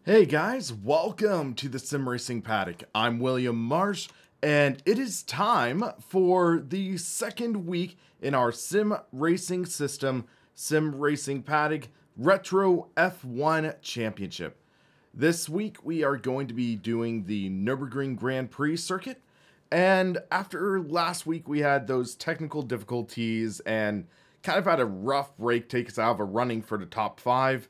Hey guys, welcome to the Sim Racing Paddock. I'm William Marsh, and it is time for the second week in our Sim Racing System Sim Racing Paddock Retro F1 Championship. This week we are going to be doing the Nurburgring Grand Prix circuit, and after last week we had those technical difficulties and kind of had a rough break take us out of a running for the top 5.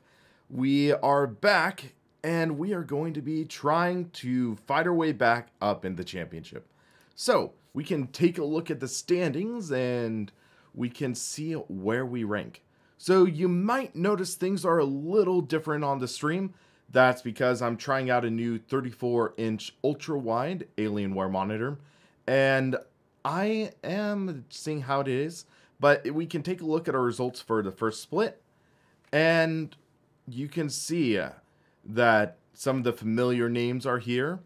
We are back and we are going to be trying to fight our way back up in the championship. So we can take a look at the standings and we can see where we rank. So you might notice things are a little different on the stream. That's because I'm trying out a new 34-inch ultra-wide Alienware monitor, and I am seeing how it is, but we can take a look at our results for the first split, and you can see that some of the familiar names are here.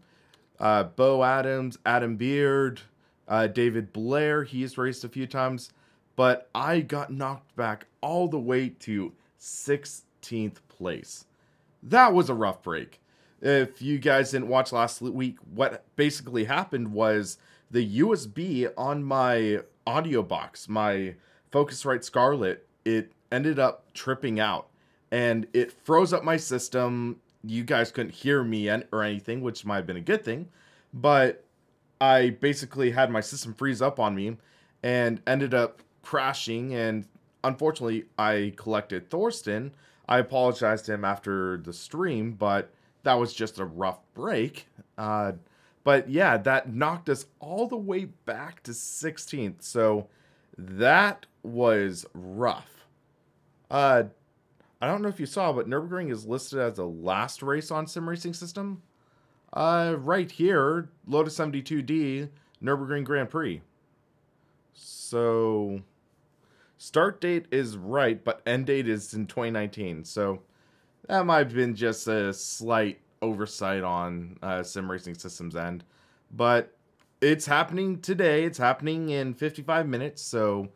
Bo Adams, Adam Beard, David Blair, he's raced a few times, but I got knocked back all the way to 16th place. That was a rough break. If you guys didn't watch last week, what basically happened was the USB on my audio box, my Focusrite Scarlett, it ended up tripping out and it froze up my system. You guys couldn't hear me or anything, which might have been a good thing, but I basically had my system freeze up on me and ended up crashing, and unfortunately I collected Thorsten. I apologized to him after the stream, but that was just a rough break. But yeah, that knocked us all the way back to 16th, so that was rough. I don't know if you saw, but Nurburgring is listed as the last race on Sim Racing System. Right here, Lotus 72D, Nurburgring Grand Prix. So, start date is right, but end date is in 2019. So, that might have been just a slight oversight on Sim Racing System's end. But it's happening today. It's happening in 55 minutes. So,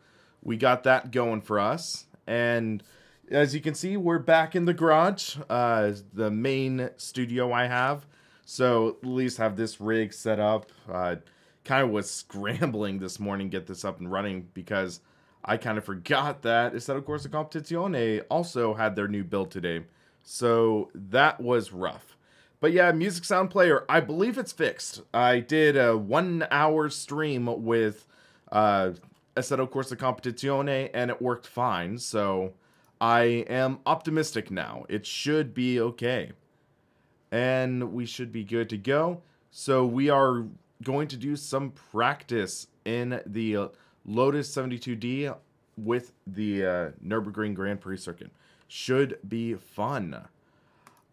we got that going for us. And as you can see, we're back in the garage, the main studio I have. So at least have this rig set up. Kind of was scrambling this morning to get this up and running because I kind of forgot that Assetto Corsa Competizione also had their new build today. So that was rough. But yeah, music sound player, I believe it's fixed. I did a 1-hour stream with Assetto Corsa Competizione and it worked fine. So I am optimistic now. It should be okay. And we should be good to go. So we are going to do some practice in the Lotus 72D with the Nürburgring Grand Prix circuit. Should be fun.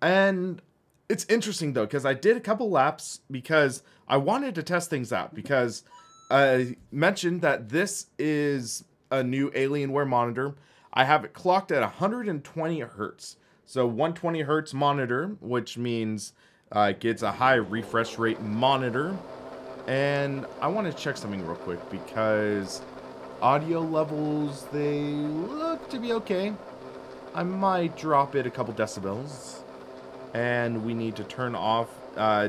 And it's interesting though, because I did a couple laps because I wanted to test things out, because I mentioned that this is a new Alienware monitor. I have it clocked at 120 hertz. So 120 hertz monitor, which means it gets a high refresh rate monitor. And I want to check something real quick because audio levels, they look to be okay. I might drop it a couple decibels. And we need to turn off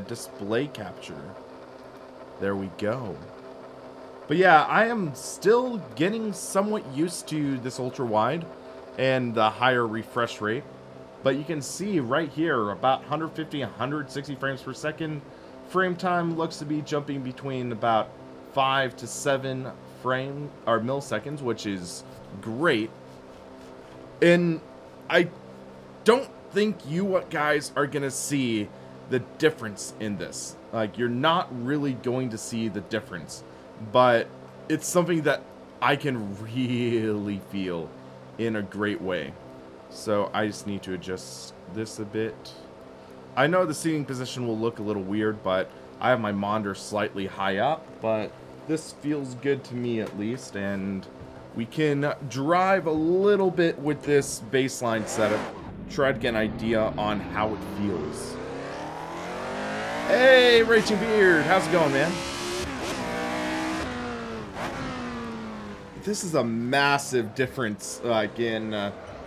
display capture. There we go. But yeah, I am still getting somewhat used to this ultra-wide and the higher refresh rate. But you can see right here, about 150, 160 frames per second. Frame time looks to be jumping between about 5 to 7 milliseconds, which is great. And I don't think you guys are going to see the difference in this. Like, you're not really going to see the difference. But it's something that I can really feel in a great way. So I just need to adjust this a bit. I know the seating position will look a little weird, but I have my monitor slightly high up. But this feels good to me at least. And we can drive a little bit with this baseline setup. Try to get an idea on how it feels. Hey, Rachel Beard, how's it going, man? This is a massive difference, like in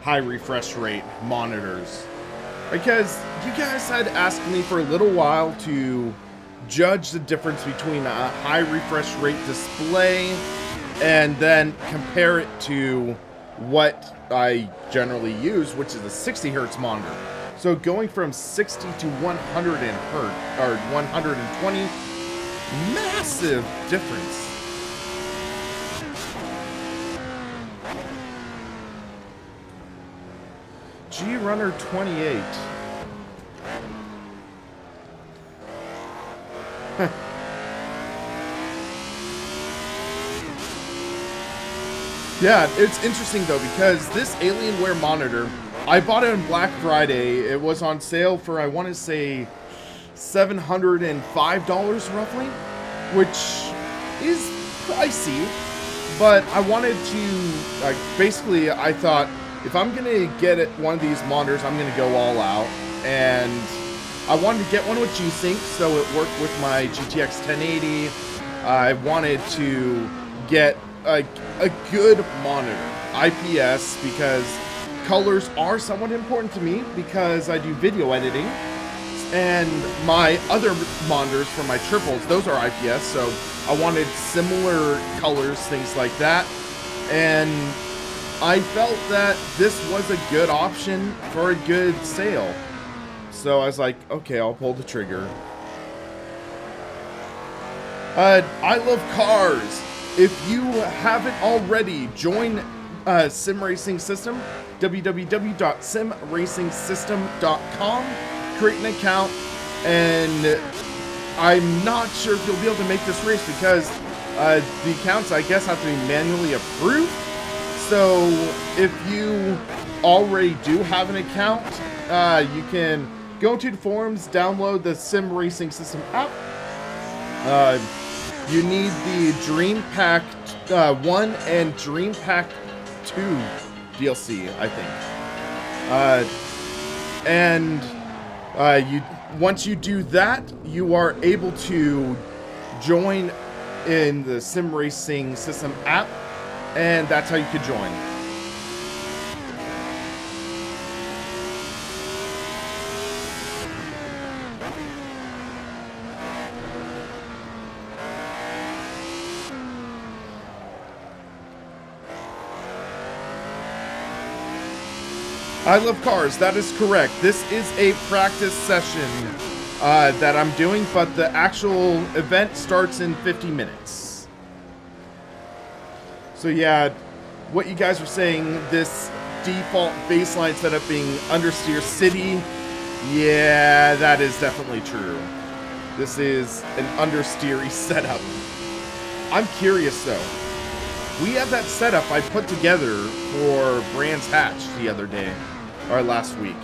high refresh rate monitors. Because you guys had asked me for a little while to judge the difference between a high refresh rate display and then compare it to what I generally use, which is a 60 hertz monitor. So going from 60 to 100 hertz or 120, massive difference. G-Runner 28. Yeah, it's interesting though, because this Alienware monitor, I bought it on Black Friday. It was on sale for, I want to say, $705 roughly, which is pricey, but I wanted to, like, basically I thought, if I'm going to get one of these monitors, I'm going to go all out, and I wanted to get one with G-Sync, so it worked with my GTX 1080. I wanted to get a good monitor, IPS, because colors are somewhat important to me because I do video editing, and my other monitors for my triples, those are IPS, so I wanted similar colors, things like that, and I felt that this was a good option for a good sale. So I was like, okay, I'll pull the trigger. I love cars. If you haven't already, join Sim Racing System, www.simracingsystem.com, create an account, and I'm not sure if you'll be able to make this race because the accounts, I guess, have to be manually approved. So if you already do have an account, you can go to the forums, download the Sim Racing System app. You need the Dream Pack 1 and Dream Pack 2 DLC, I think. Once you do that, you are able to join in the Sim Racing System app, and that's how you could join. I love cars, that is correct. This is a practice session that I'm doing, but the actual event starts in 50 minutes. So yeah, what you guys were saying, this default baseline setup being Understeer City, yeah, that is definitely true. This is an understeery setup. I'm curious though. We have that setup I put together for Brands Hatch the other day, or last week.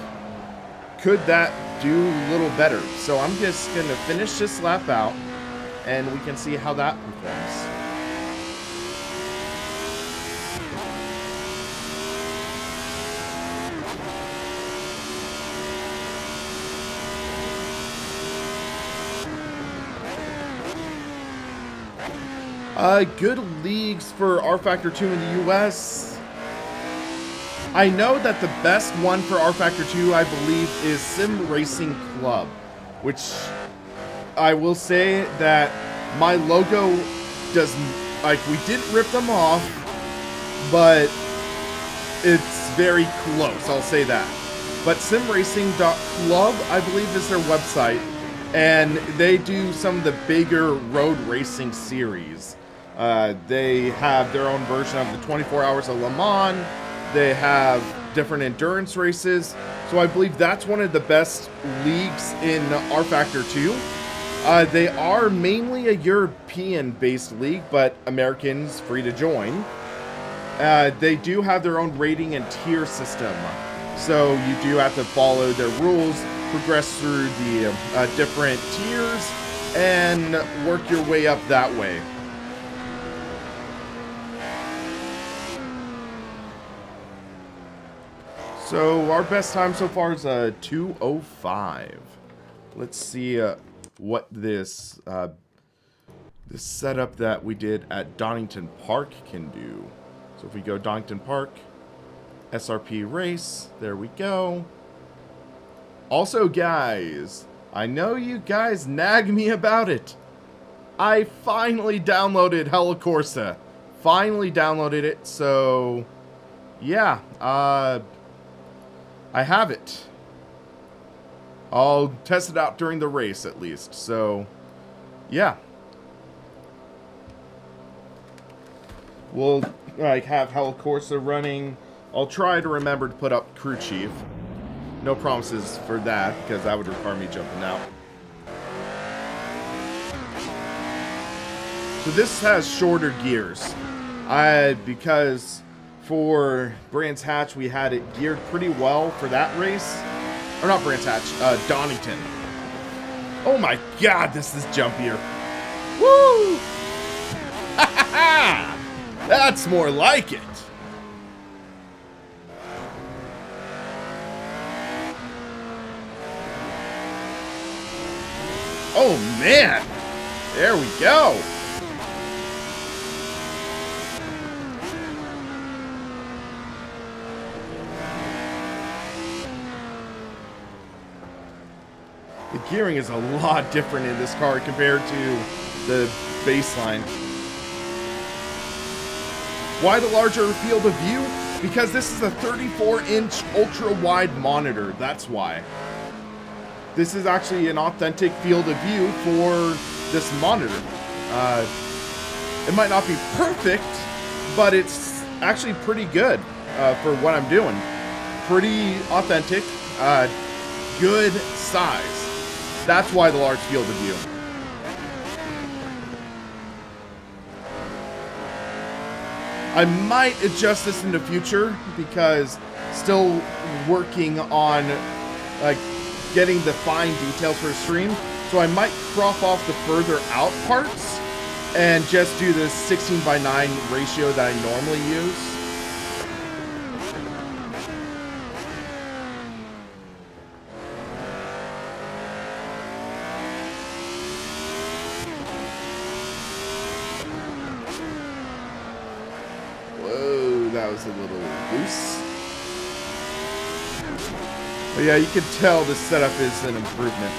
Could that do a little better? So I'm just going to finish this lap out, and we can see how that performs. Good leagues for R Factor 2 in the US. I know that the best one for R Factor 2, I believe, is Sim Racing Club, which I will say that my logo does, like, we didn't rip them off, but it's very close, I'll say that. But simracing.club, I believe, is their website, and they do some of the bigger road racing series. They have their own version of the 24 Hours of Le Mans. They have different endurance races. So I believe that's one of the best leagues in R Factor 2. They are mainly a European-based league, but Americans free to join. They do have their own rating and tier system. So you do have to follow their rules, progress through the different tiers, and work your way up that way. So our best time so far is 2:05. Let's see what this this setup that we did at Donington Park can do. So if we go Donington Park, SRP race, there we go. Also, guys, I know you guys nag me about it. I finally downloaded Assetto Corsa. Finally downloaded it, so yeah, I have it. I'll test it out during the race at least, so yeah. We'll like have Assetto Corsa running. I'll try to remember to put up crew chief. No promises for that, because that would require me jumping out. So this has shorter gears. Because for Brands Hatch, we had it geared pretty well for that race. Or not Brands Hatch, Donington. Oh my god, this is jumpier. Woo! That's more like it. Oh man! There we go! The gearing is a lot different in this car compared to the baseline. Why the larger field of view? Because this is a 34-inch ultra-wide monitor, that's why. This is actually an authentic field of view for this monitor. It might not be perfect, but it's actually pretty good for what I'm doing. Pretty authentic, good size. That's why the large field of view. I might adjust this in the future because still working on like getting the fine details for a stream. So I might crop off the further out parts and just do the 16:9 ratio that I normally use. Whoa, that was a little loose. But yeah, you can tell the setup is an improvement.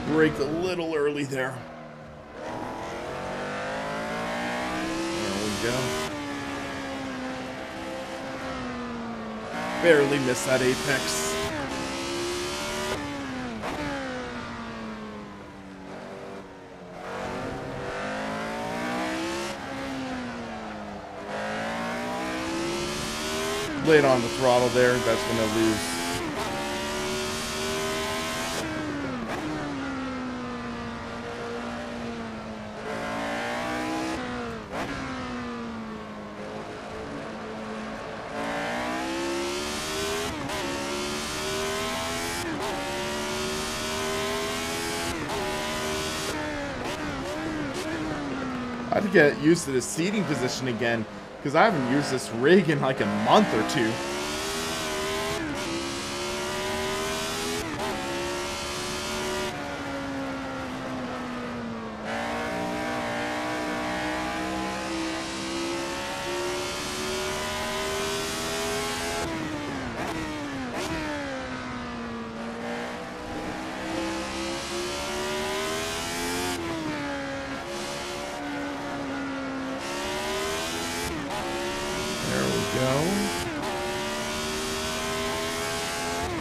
Braked a little early there. There we go. Barely missed that apex. Late on the throttle there, that's gonna lose. I have to get used to the seating position again, because I haven't used this rig in like a month or two.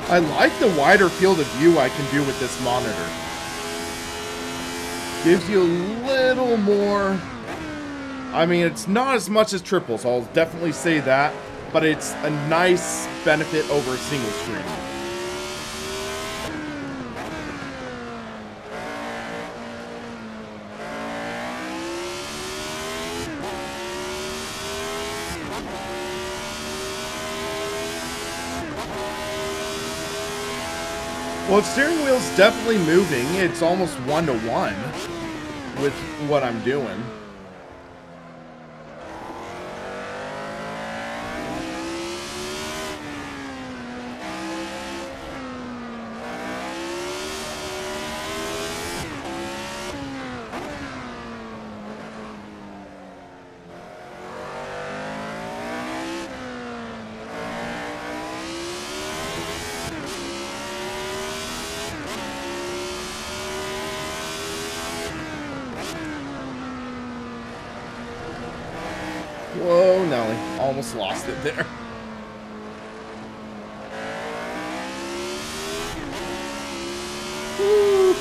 I like the wider field of view I can do with this monitor. Gives you a little more... I mean, it's not as much as triples, I'll definitely say that, but it's a nice benefit over a single screen. Well, the steering wheel's definitely moving. It's almost 1-to-1 with what I'm doing. finally. Almost lost it there. Oh,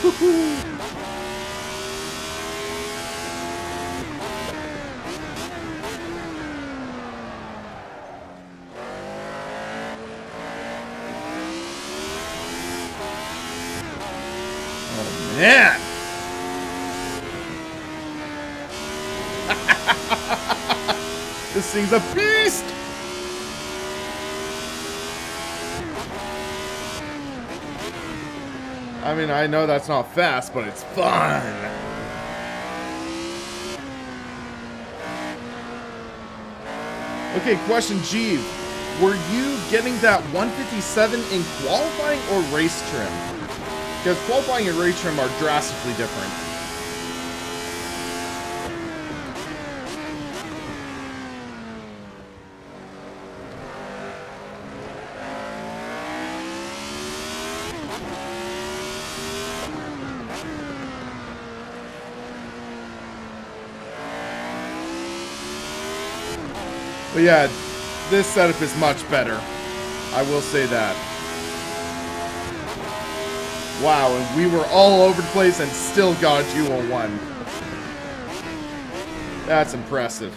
man. This thing's a beast! I mean, I know that's not fast, but it's fun! Okay, question G. Were you getting that 157 in qualifying or race trim? Because qualifying and race trim are drastically different. But yeah, this setup is much better. I will say that. Wow, and we were all over the place and still got you a 1. That's impressive.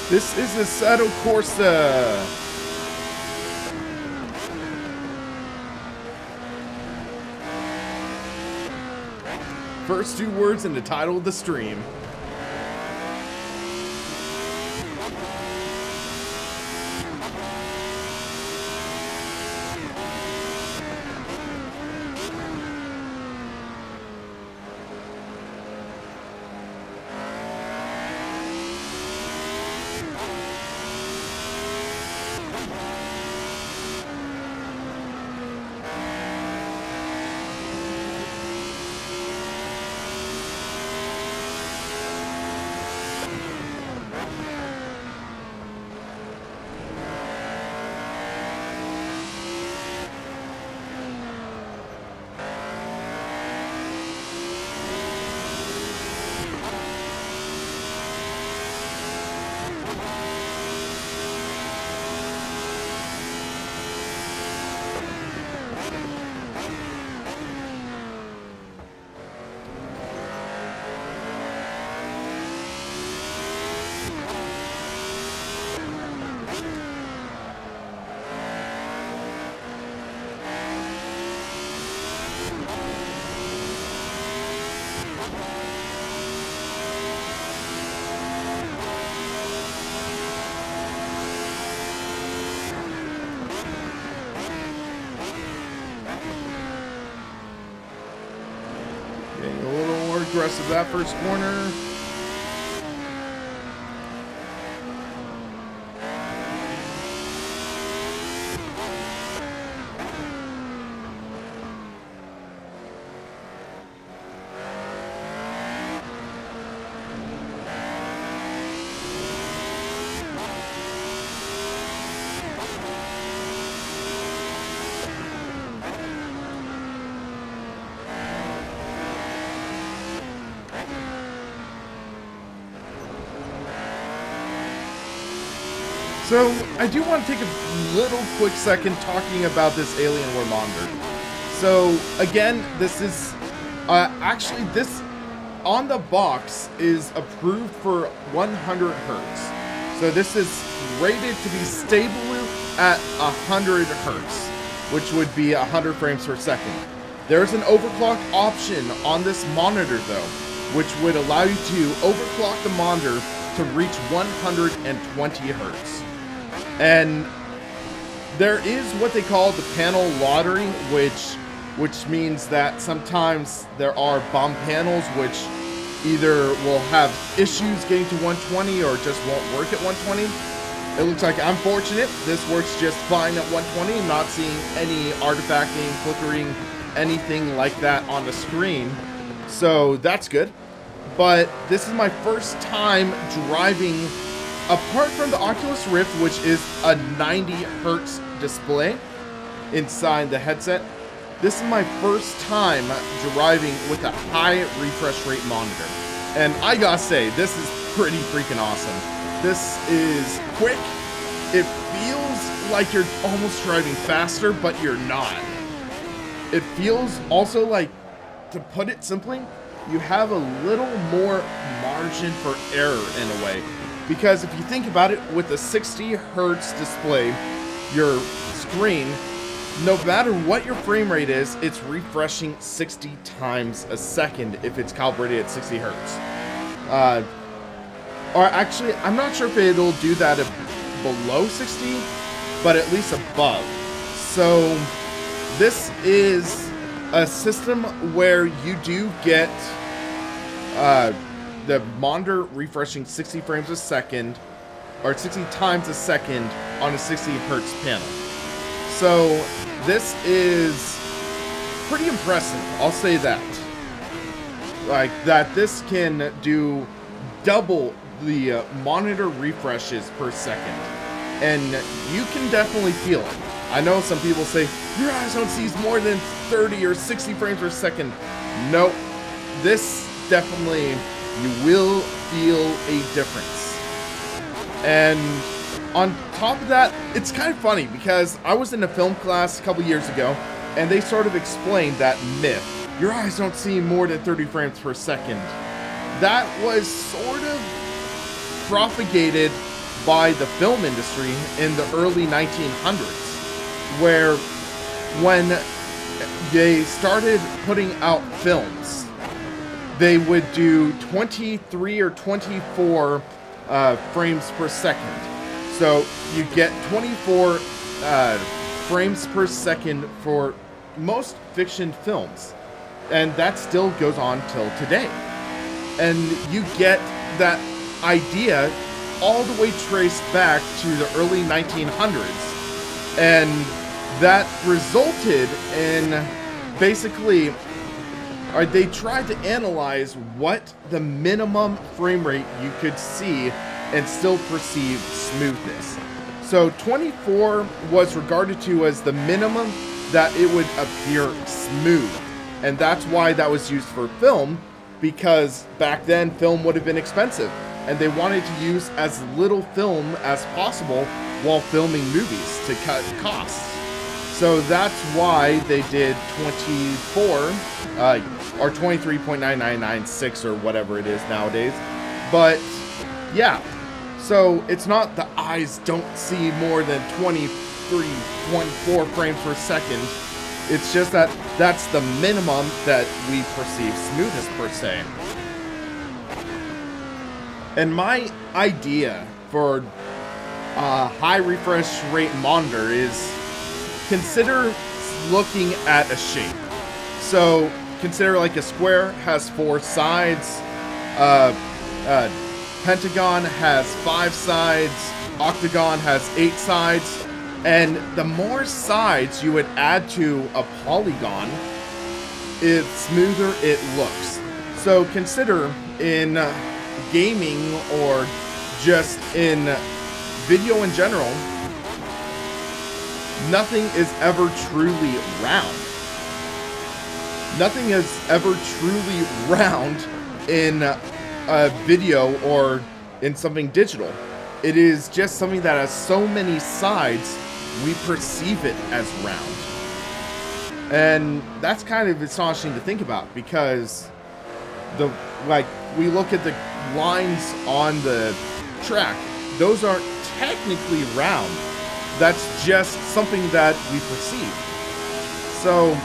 This is Assetto Corsa. First 2 words in the title of the stream. Aggressive that first corner. So, I do want to take a little quick second talking about this Alienware monitor. So, again, this is, actually this, on the box, is approved for 100 Hertz. So this is rated to be stable at 100 Hertz, which would be 100 frames per second. There's an overclock option on this monitor, though, which would allow you to overclock the monitor to reach 120 Hertz. And there is what they call the panel lottery, which means that sometimes there are bomb panels which either will have issues getting to 120 or just won't work at 120. It looks like I'm fortunate. This works just fine at 120. I'm not seeing any artifacting, flickering, anything like that on the screen, so that's good. But this is my first time driving, apart from the Oculus Rift, which is a 90 hertz display inside the headset. This is my first time driving with a high refresh rate monitor. And I gotta say, this is pretty freaking awesome. This is quick. It feels like you're almost driving faster, but you're not. It feels also like, to put it simply, you have a little more margin for error in a way. Because if you think about it, with a 60 hertz display, your screen, no matter what your frame rate is, it's refreshing 60 times a second if it's calibrated at 60 hertz. Or actually, I'm not sure if it'll do that below 60, but at least above. So this is a system where you do get the monitor refreshing 60 frames a second, or 60 times a second on a 60 hertz panel. So this is pretty impressive, I'll say that. Like, that this can do double the monitor refreshes per second. And you can definitely feel it. I know some people say, your eyes don't see more than 30 or 60 frames per second. Nope. This definitely, you will feel a difference. And on top of that, it's kind of funny because I was in a film class a couple years ago, and they sort of explained that myth. Your eyes don't see more than 30 frames per second. That was sort of propagated by the film industry in the early 1900s, where when they started putting out films, they would do 23 or 24 frames per second. So you get 24 frames per second for most fiction films. And that still goes on till today. And you get that idea all the way traced back to the early 1900s. And that resulted in basically, they tried to analyze what the minimum frame rate you could see and still perceive smoothness. So 24 was regarded to as the minimum that it would appear smooth. And that's why that was used for film, because back then film would have been expensive and they wanted to use as little film as possible while filming movies to cut costs. So that's why they did 24 or 23.9996 or whatever it is nowadays. But yeah, so it's not the eyes don't see more than 23.4 frames per second. It's just that that's the minimum that we perceive smoothness per se. And my idea for a high refresh rate monitor is, consider looking at a shape. So consider like a square has 4 sides, pentagon has 5 sides, octagon has 8 sides. And the more sides you would add to a polygon, the smoother it looks. So consider in gaming or just in video in general, nothing is ever truly round. Nothing is ever truly round in a video or in something digital. It is just something that has so many sides, we perceive it as round. And that's kind of astonishing to think about, because we look at the lines on the track, those aren't technically round. That's just something that we perceive. So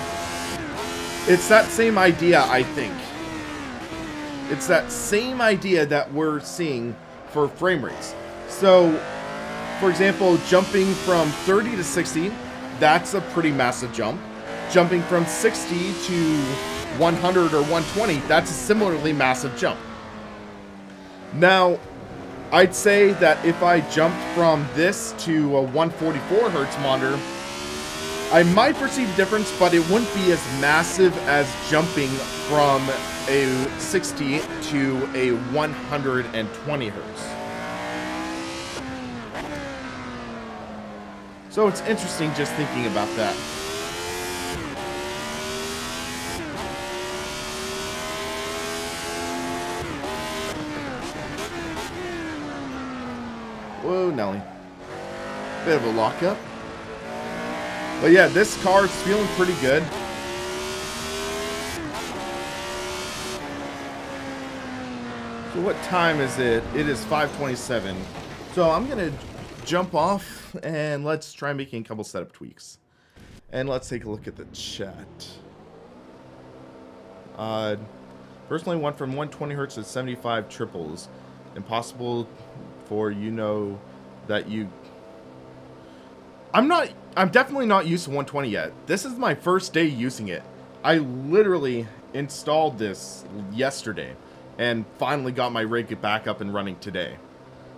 it's that same idea, I think. It's that same idea that we're seeing for frame rates. So for example, jumping from 30 to 60, that's a pretty massive jump. Jumping from 60 to 100 or 120, that's a similarly massive jump. Now, I'd say that if I jumped from this to a 144 hertz monitor, I might perceive a difference, but it wouldn't be as massive as jumping from a 60 to a 120 hertz. So it's interesting just thinking about that. Whoa, Nelly. Bit of a lockup. But yeah, this car is feeling pretty good. So what time is it? It is 5:27. So I'm going to jump off and let's try making a couple setup tweaks. And let's take a look at the chat. Personally went from 120 hertz to 75 triples. Impossible for that you... I'm definitely not used to 120 yet. This is my first day using it. I literally installed this yesterday and finally got my rig back up and running today.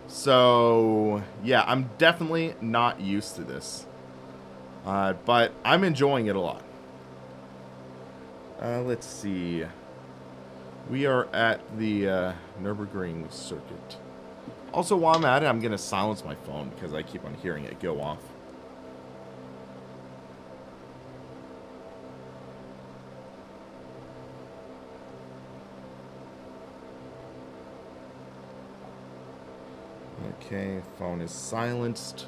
So, yeah, I'm definitely not used to this. But I'm enjoying it a lot. Let's see. We are at the Nurburgring circuit. Also, while I'm at it, I'm going to silence my phone because I keep on hearing it go off. Okay, phone is silenced.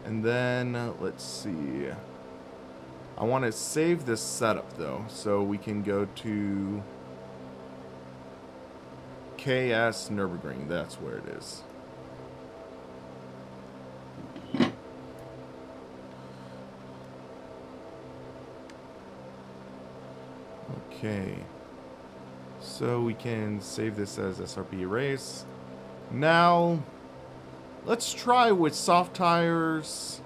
And then, let's see. I want to save this setup, though, so we can go to KS Nurburgring. That's where it is. Okay. So we can save this as SRP race. Now, let's try with soft tires,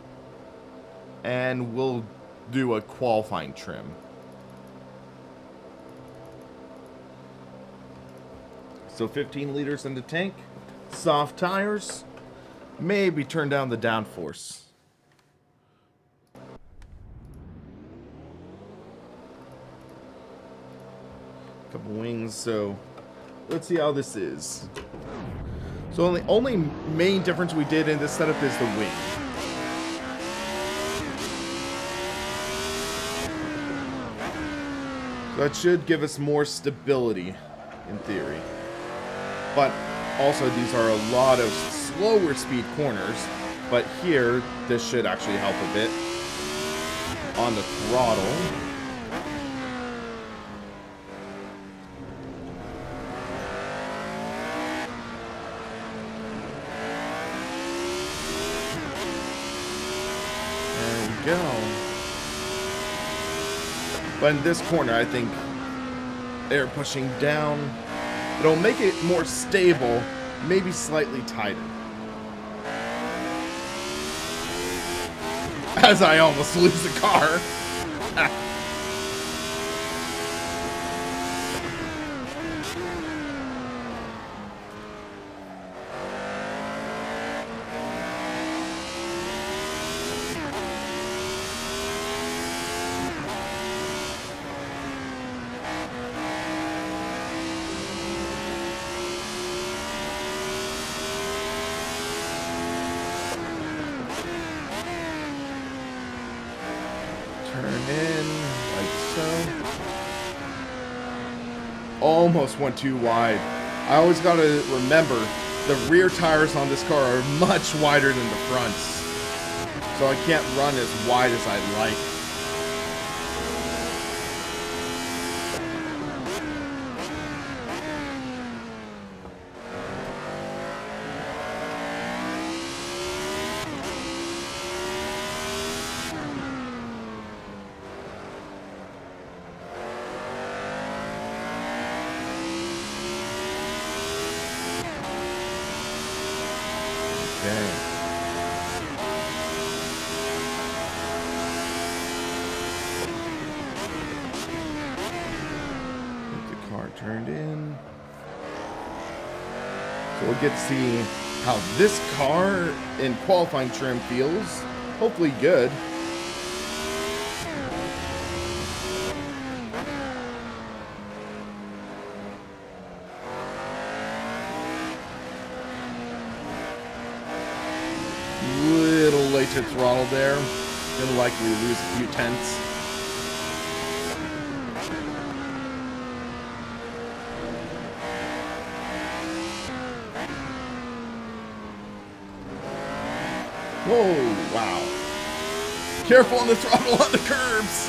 and we'll do a qualifying trim. So 15 liters in the tank, soft tires, maybe turn down the downforce. Couple wings, so let's see how this is. So the only main difference we did in this setup is the wing. So that should give us more stability, in theory. But also these are a lot of slower speed corners. But here, this should actually help a bit. On the throttle. Go. But in this corner, I think air pushing down, it'll make it more stable, maybe slightly tighter. As I almost lose the car. Almost went too wide. I always gotta remember the rear tires on this car are much wider than the fronts, so I can't run as wide as I'd like. Turned in. So we'll get to see how this car in qualifying trim feels. Hopefully good. to throttle there. Gonna likely lose a few tenths. Whoa, wow. Careful on the throttle on the curbs.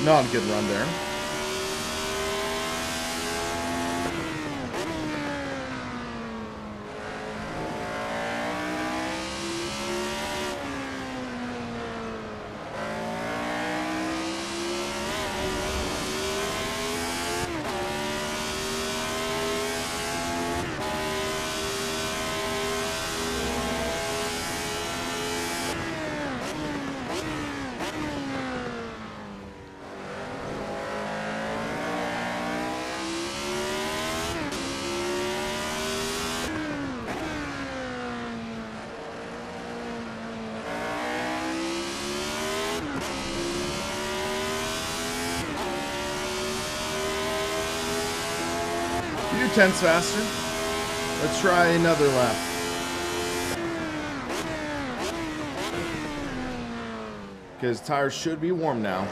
Not a good run there. Few tenths faster. Let's try another lap. Because tires should be warm now.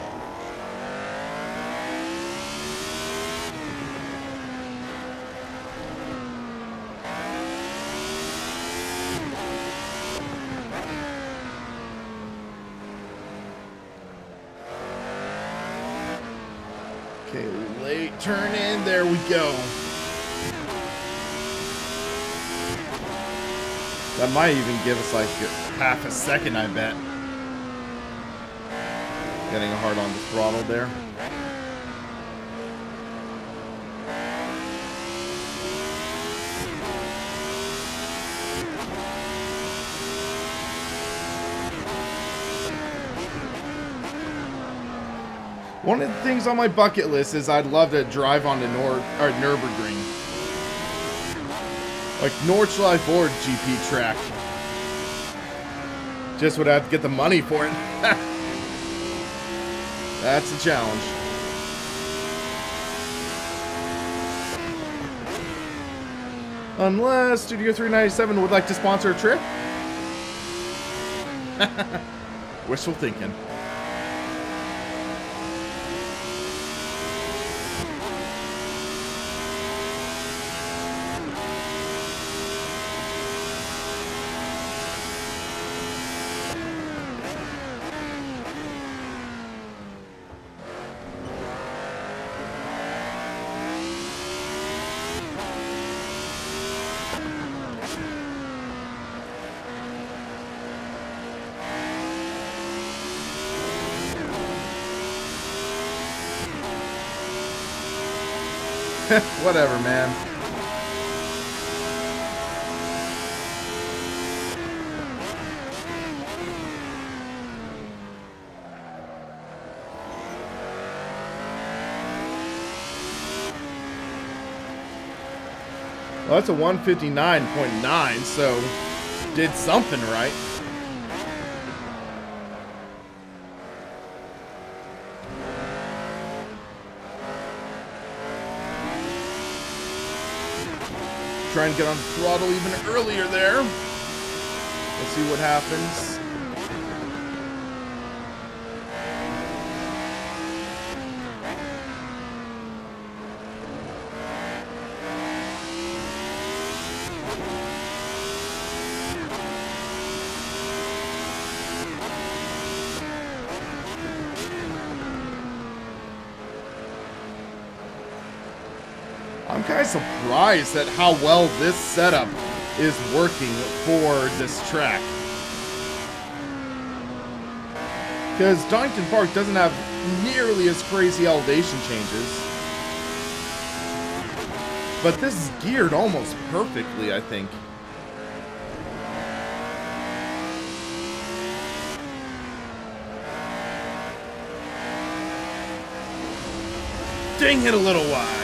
Okay, late turn in. There we go. That might even give us like half a second, I bet. Getting hard on the throttle there. One of the things on my bucket list is I'd love to drive on the Nurburgring. Like Nordschleife GP track. Just would have to get the money for it. That's a challenge. Unless Studio 397 would like to sponsor a trip. Wishful thinking. Whatever, man. Well, that's a 159.9, so did something right. Try and get on the throttle even earlier there. Let's see what happens. I'm kind of surprised at how well this setup is working for this track. Because Donington Park doesn't have nearly as crazy elevation changes. But this is geared almost perfectly, I think. Dang it, a little wide.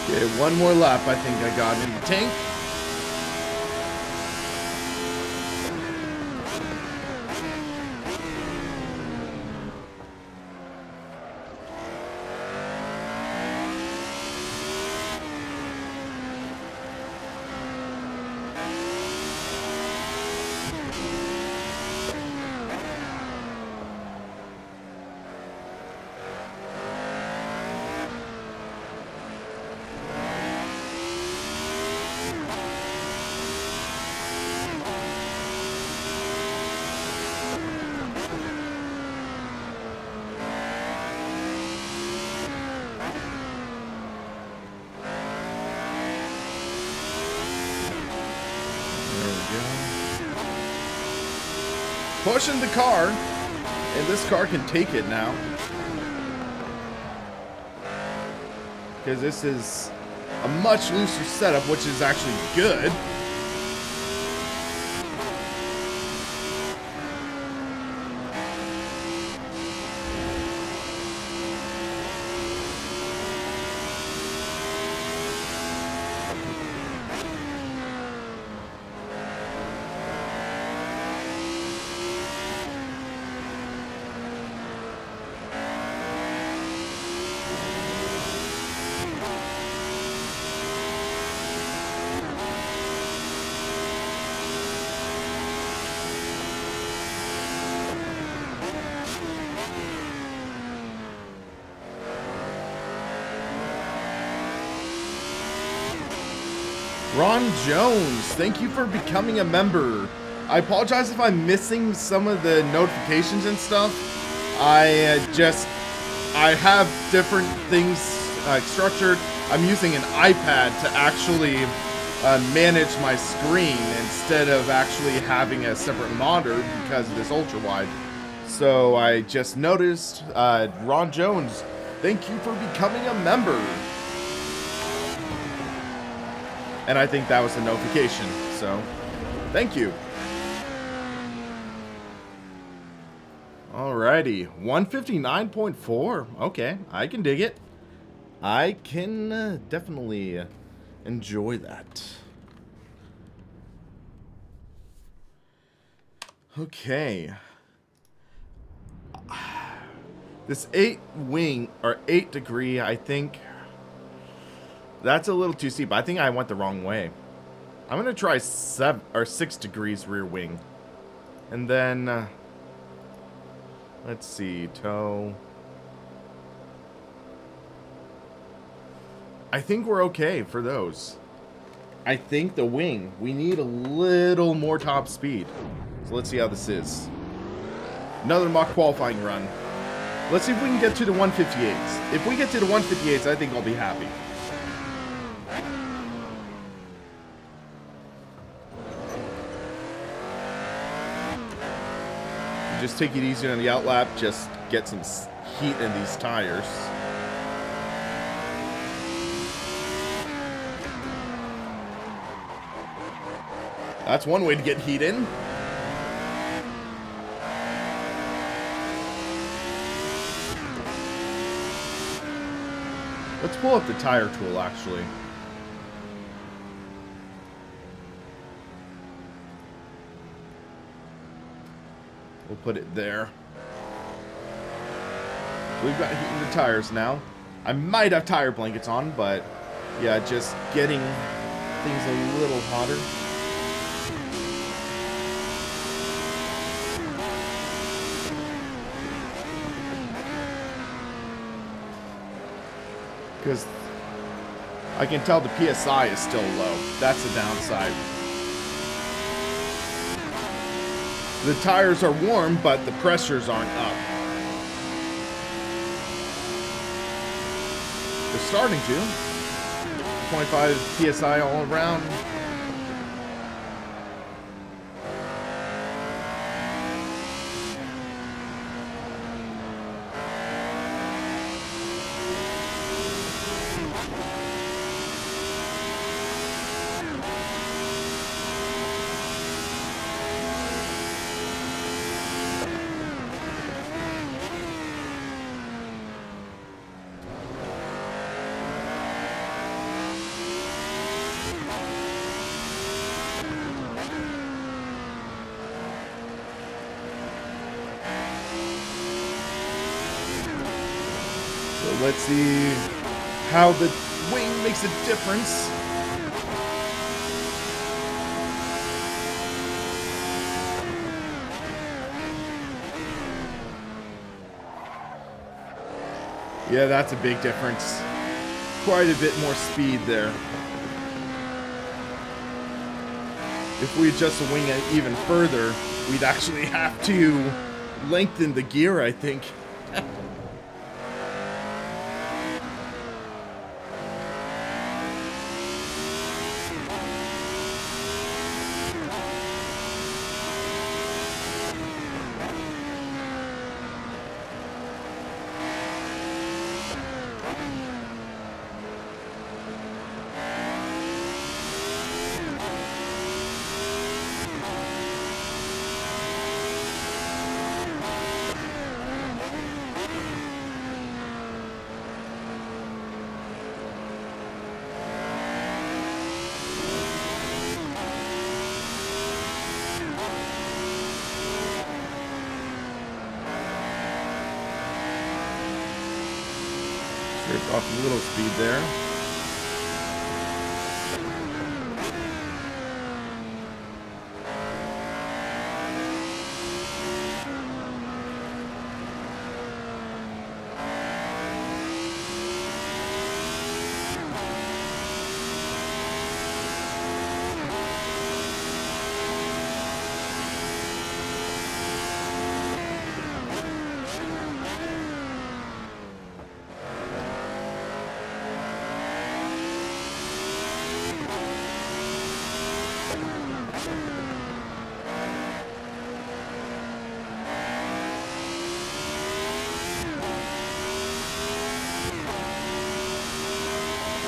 Okay, one more lap. I think I got in the tank. Pushing the car, and this car can take it now. Because this is a much looser setup, which is actually good. Ron Jones, thank you for becoming a member. I apologize if I'm missing some of the notifications and stuff. I have different things structured. I'm using an iPad to actually manage my screen instead of actually having a separate monitor because of this ultra wide. So I just noticed, Ron Jones, thank you for becoming a member. And I think that was a notification, so thank you. Alrighty, 159.4. Okay, I can dig it. I can definitely enjoy that. Okay. This 8 degree, I think that's a little too steep. I think I went the wrong way. I'm gonna try 7 or 6 degrees rear wing, and then let's see, toe. I think we're okay for those. I think the wing, we need a little more top speed. So let's see how this is. Another mock qualifying run. Let's see if we can get to the 158s. If we get to the 158s, I think I'll be happy. Just take it easy on the outlap, just get some heat in these tires. That's one way to get heat in. Let's pull up the tire tool, actually. We'll put it there. We've got heat in the tires now. I might have tire blankets on, but yeah, just getting things a little hotter. Because I can tell the PSI is still low. That's the downside. The tires are warm, but the pressures aren't up. They're starting to. 25 PSI all around. let's see how the wing makes a difference. Yeah, that's a big difference. Quite a bit more speed there. If we adjust the wing even further, we'd actually have to lengthen the gear, I think. Scraped off a little speed there.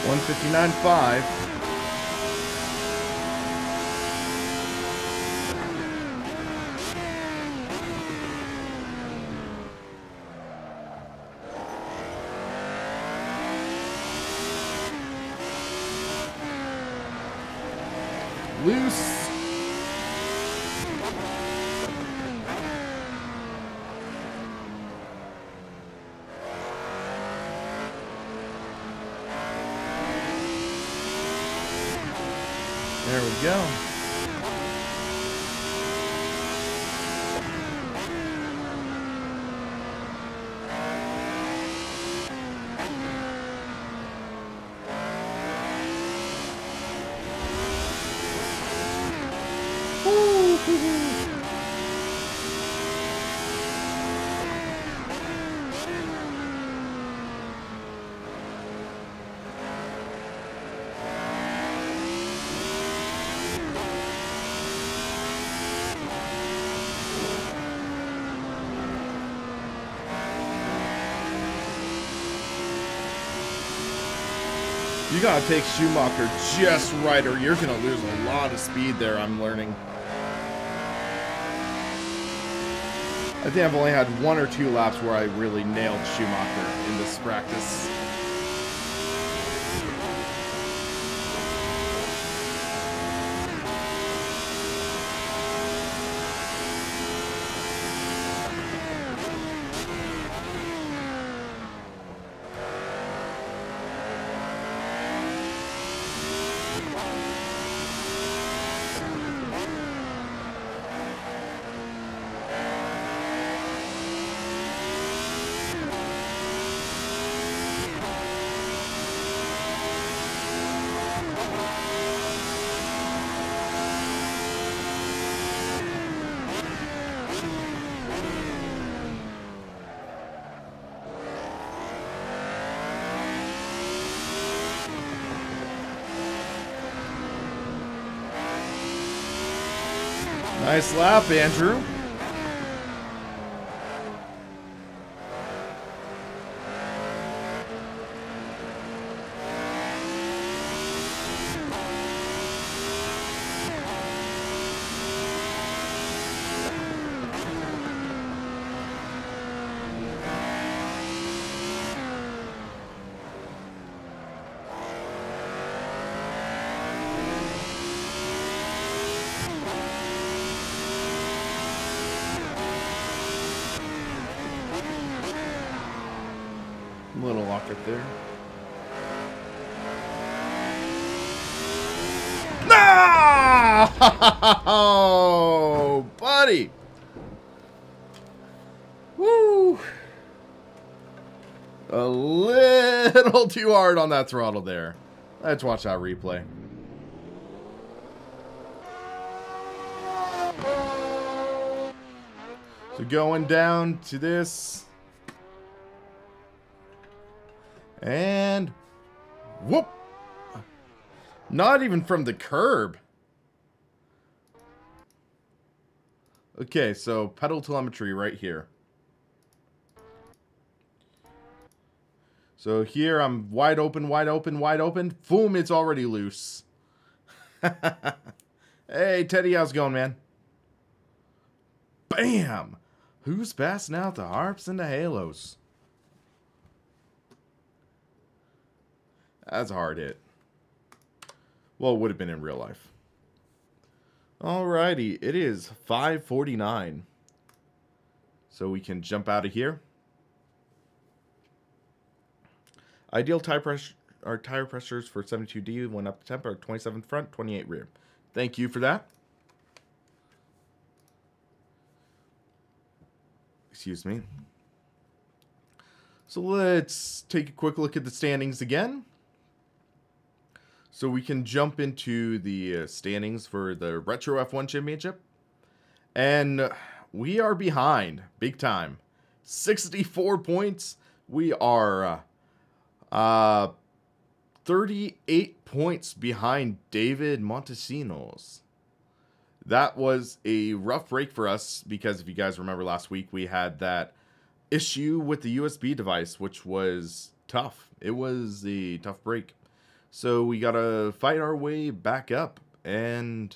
$159.5. Loose. There we go. You gotta take Schumacher just right or you're gonna lose a lot of speed there, I'm learning. I think I've only had 1 or 2 laps where I really nailed Schumacher in this practice. Nice lap, Andrew. Little lock right there. No, buddy. Woo. A little too hard on that throttle there. Let's watch that replay. So going down to this. And whoop. Not even from the curb. Okay, so pedal telemetry right here. So here I'm wide open, wide open, wide open. Boom, it's already loose. Hey, Teddy, how's it going, man? Bam! Who's passing out the harps and the halos? That's a hard hit. Well, it would have been in real life. Alrighty, it is 5:49. So we can jump out of here. Ideal tire pressures for 72D, 1 up temp, are 27 front, 28 rear. Thank you for that. Excuse me. So let's take a quick look at the standings again. So we can jump into the standings for the Retro F1 Championship. And we are behind, big time. 64 points. We are 38 points behind David Montesinos. That was a rough break for us because if you guys remember last week, we had that issue with the USB device, which was tough. It was a tough break. So we got to fight our way back up. And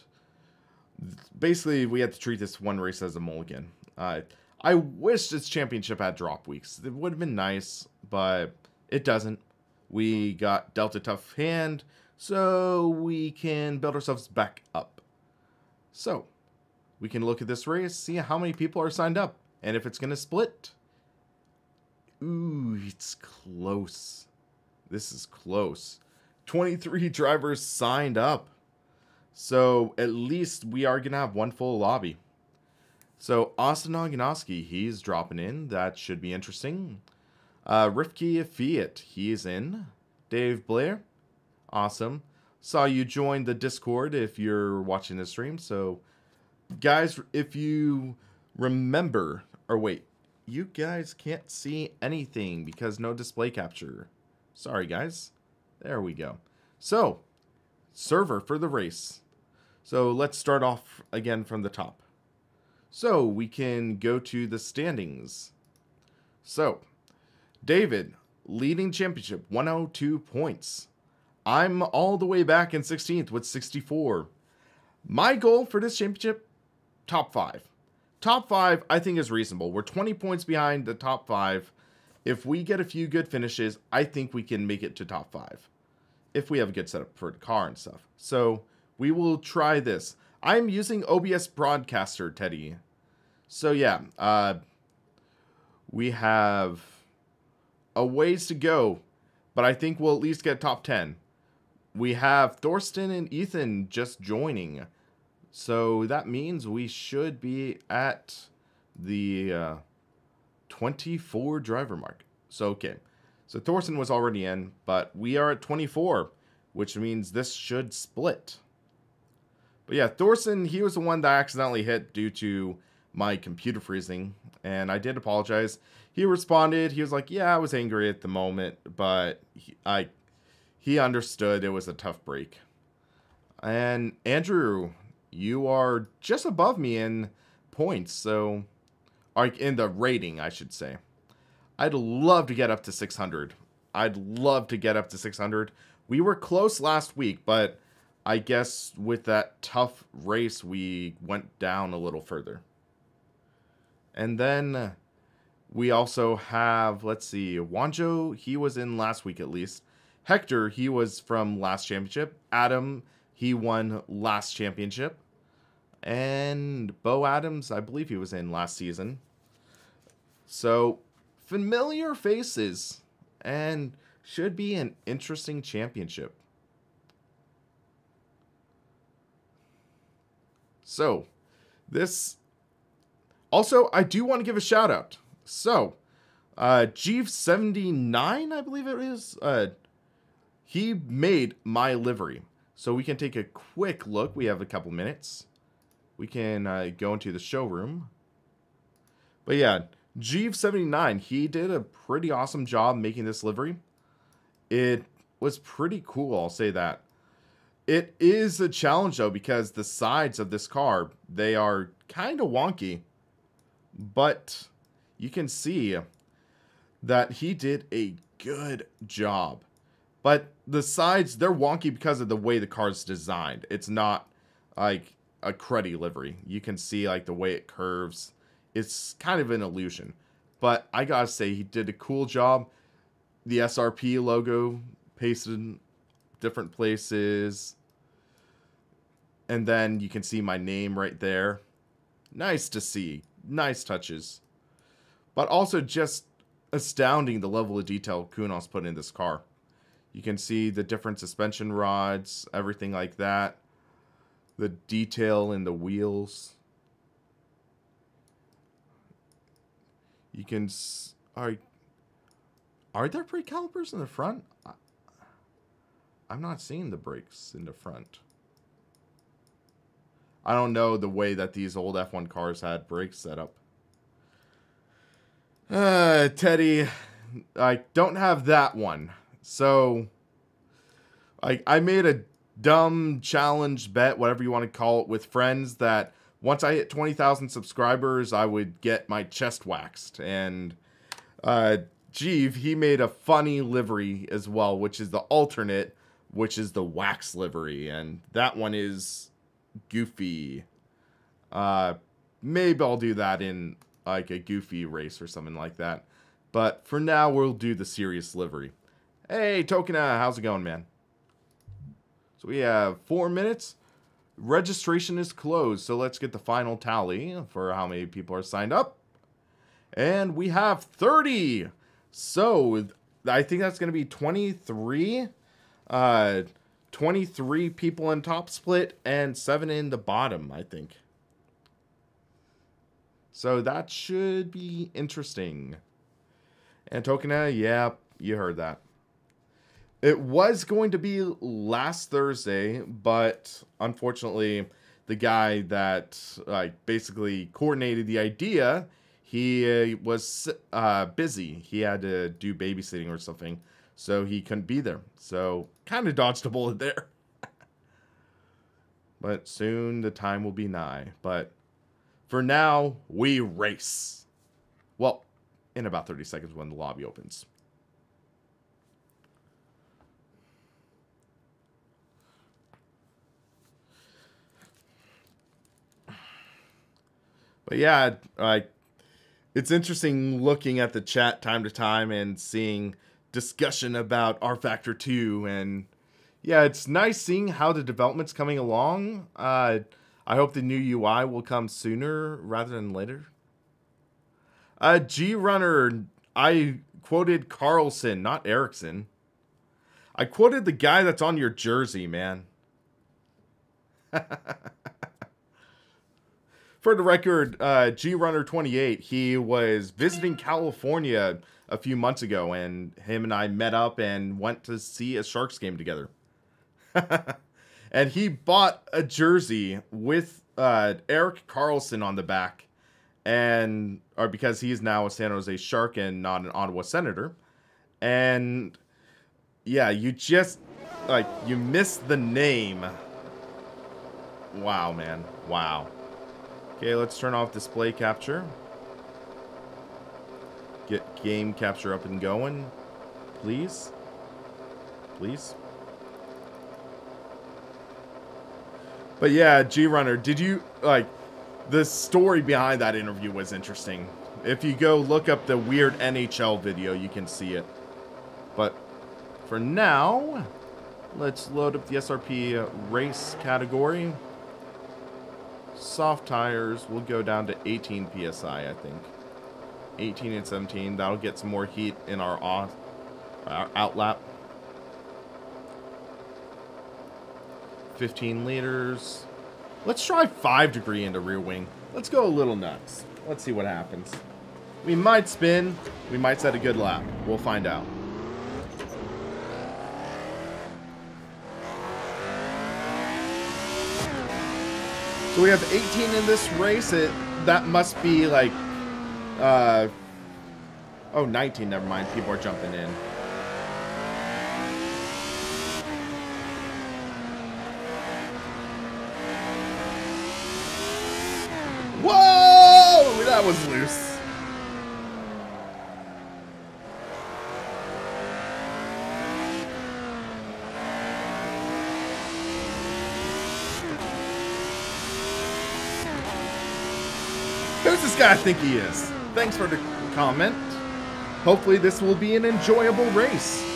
basically, we had to treat this one race as a mulligan. I wish this championship had drop weeks. It would have been nice, but it doesn't. We got dealt a tough hand, so we can build ourselves back up. So, we can look at this race, see how many people are signed up, and if it's going to split. Ooh, it's close. This is close. 23 drivers signed up. So, at least we are going to have one full lobby. So, Austin Oganowski, he's dropping in. That should be interesting. Rifki Fiat, he's in. Dave Blair, awesome. Saw you join the Discord if you're watching this stream. So, guys, if you remember, or wait, you guys can't see anything because no display capture. Sorry, guys. There we go. So, server for the race. So, let's start off again from the top. So, we can go to the standings. So, David, leading championship, 102 points. I'm all the way back in 16th with 64. My goal for this championship, top 5. Top 5, I think, is reasonable. We're 20 points behind the top 5. If we get a few good finishes, I think we can make it to top 5. If we have a good setup for the car and stuff. So, we will try this. I'm using OBS Broadcaster, Teddy. So, yeah. We have a ways to go. But I think we'll at least get top 10. We have Thorsten and Ethan just joining. So that means we should be at the 24 driver mark. So, okay. So Thorsten was already in, but we are at 24, which means this should split. But yeah, Thorsten, he was the one that I accidentally hit due to my computer freezing. And I did apologize. He responded. He was like, yeah, I was angry at the moment, but he understood it was a tough break. And Andrew, you are just above me in points, so in the rating, I should say. I'd love to get up to 600. I'd love to get up to 600. We were close last week, but I guess with that tough race, we went down a little further. And then we also have, let's see, Wanjo, he was in last week at least. Hector, he was from last championship. Adam, he won last championship. And Bo Adams, I believe he was in last season. So, familiar faces. and should be an interesting championship. So, this... Also, I do want to give a shout out. So, G79, I believe it is, he made my livery. So we can take a quick look. We have a couple minutes. We can go into the showroom. But yeah, G79, he did a pretty awesome job making this livery. It was pretty cool, I'll say that. It is a challenge, though, because the sides of this car, they are kind of wonky. But you can see that he did a good job. But the sides, they're wonky because of the way the car's designed. It's not like a cruddy livery. You can see like the way it curves. It's kind of an illusion. But I gotta say, he did a cool job. The SRP logo pasted in different places. And then you can see my name right there. Nice to see. Nice touches. But also just astounding the level of detail Kunos put in this car. You can see the different suspension rods, everything like that. The detail in the wheels. You can... Are there brake calipers in the front? I'm not seeing the brakes in the front. I don't know the way that these old F1 cars had brakes set up. Teddy, I don't have that one. So, I made a dumb challenge bet, whatever you want to call it, with friends that once I hit 20,000 subscribers, I would get my chest waxed. And, Jeeve, he made a funny livery as well, which is the alternate, which is the wax livery. And that one is goofy. Maybe I'll do that in like a goofy race or something like that. But for now, we'll do the serious livery. Hey, Tokena, how's it going, man? So we have 4 minutes. Registration is closed, so let's get the final tally for how many people are signed up. And we have 30. So I think that's going to be 23. 23 people in top split and 7 in the bottom, I think. So that should be interesting. And Tokena, yeah, you heard that. It was going to be last Thursday, but unfortunately, the guy that basically coordinated the idea, he was busy. He had to do babysitting or something, so he couldn't be there. So kind of dodged a bullet there. But soon the time will be nigh. But for now, we race. Well, in about 30 seconds when the lobby opens. But yeah, it's interesting looking at the chat time to time and seeing discussion about R Factor 2. And yeah, it's nice seeing how the development's coming along. I hope the new UI will come sooner rather than later. G-Runner, I quoted Carlson, not Ericsson. I quoted the guy that's on your jersey, man. For the record, G-Runner 28, he was visiting California a few months ago, and him and I met up and went to see a Sharks game together. And he bought a jersey with Eric Carlson on the back, or because he's now a San Jose Shark and not an Ottawa Senator. And yeah, you just you missed the name. Wow, man. Wow. Okay, let's turn off display capture. Get game capture up and going, please. Please. But yeah, G-Runner, did you, the story behind that interview was interesting. If you go look up the weird NHL video, you can see it. But for now, let's load up the SRP race category. Soft tires will go down to 18 PSI, I think. 18 and 17, that'll get some more heat in our outlap. 15 liters. Let's try 5 degree into rear wing. Let's go a little nuts. Let's see what happens. We might spin. We might set a good lap. We'll find out. So we have 18 in this race. That must be like, oh, 19, never mind. People are jumping in. Whoa! That was loose. Who's this guy I think he is? Thanks for the comment. Hopefully this will be an enjoyable race.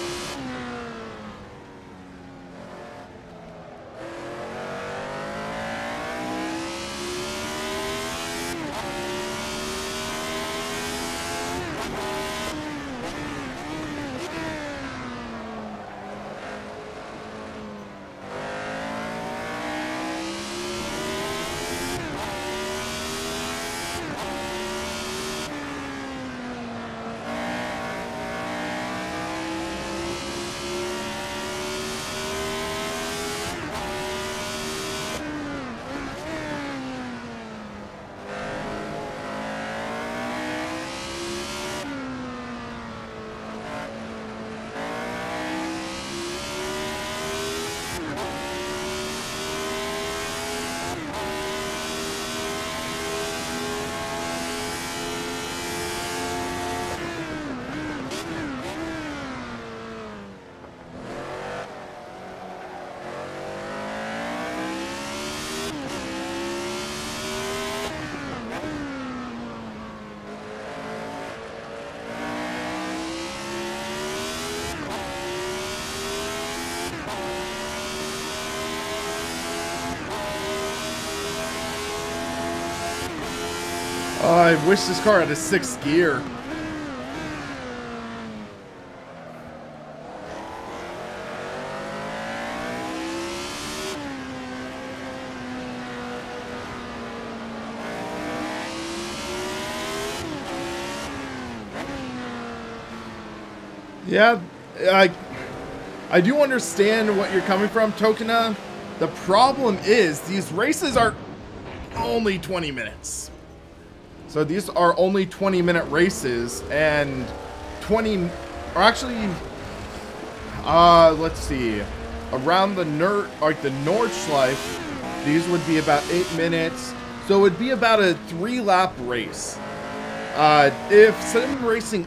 Oh, I wish this car had a 6th gear. Yeah, I do understand what you're coming from, Tokena. The problem is these races are only 20 minutes. So these are only 20-minute races, and 20, or actually, let's see, around the Nordschleife, these would be about 8 minutes. So it would be about a 3-lap race. If sim racing,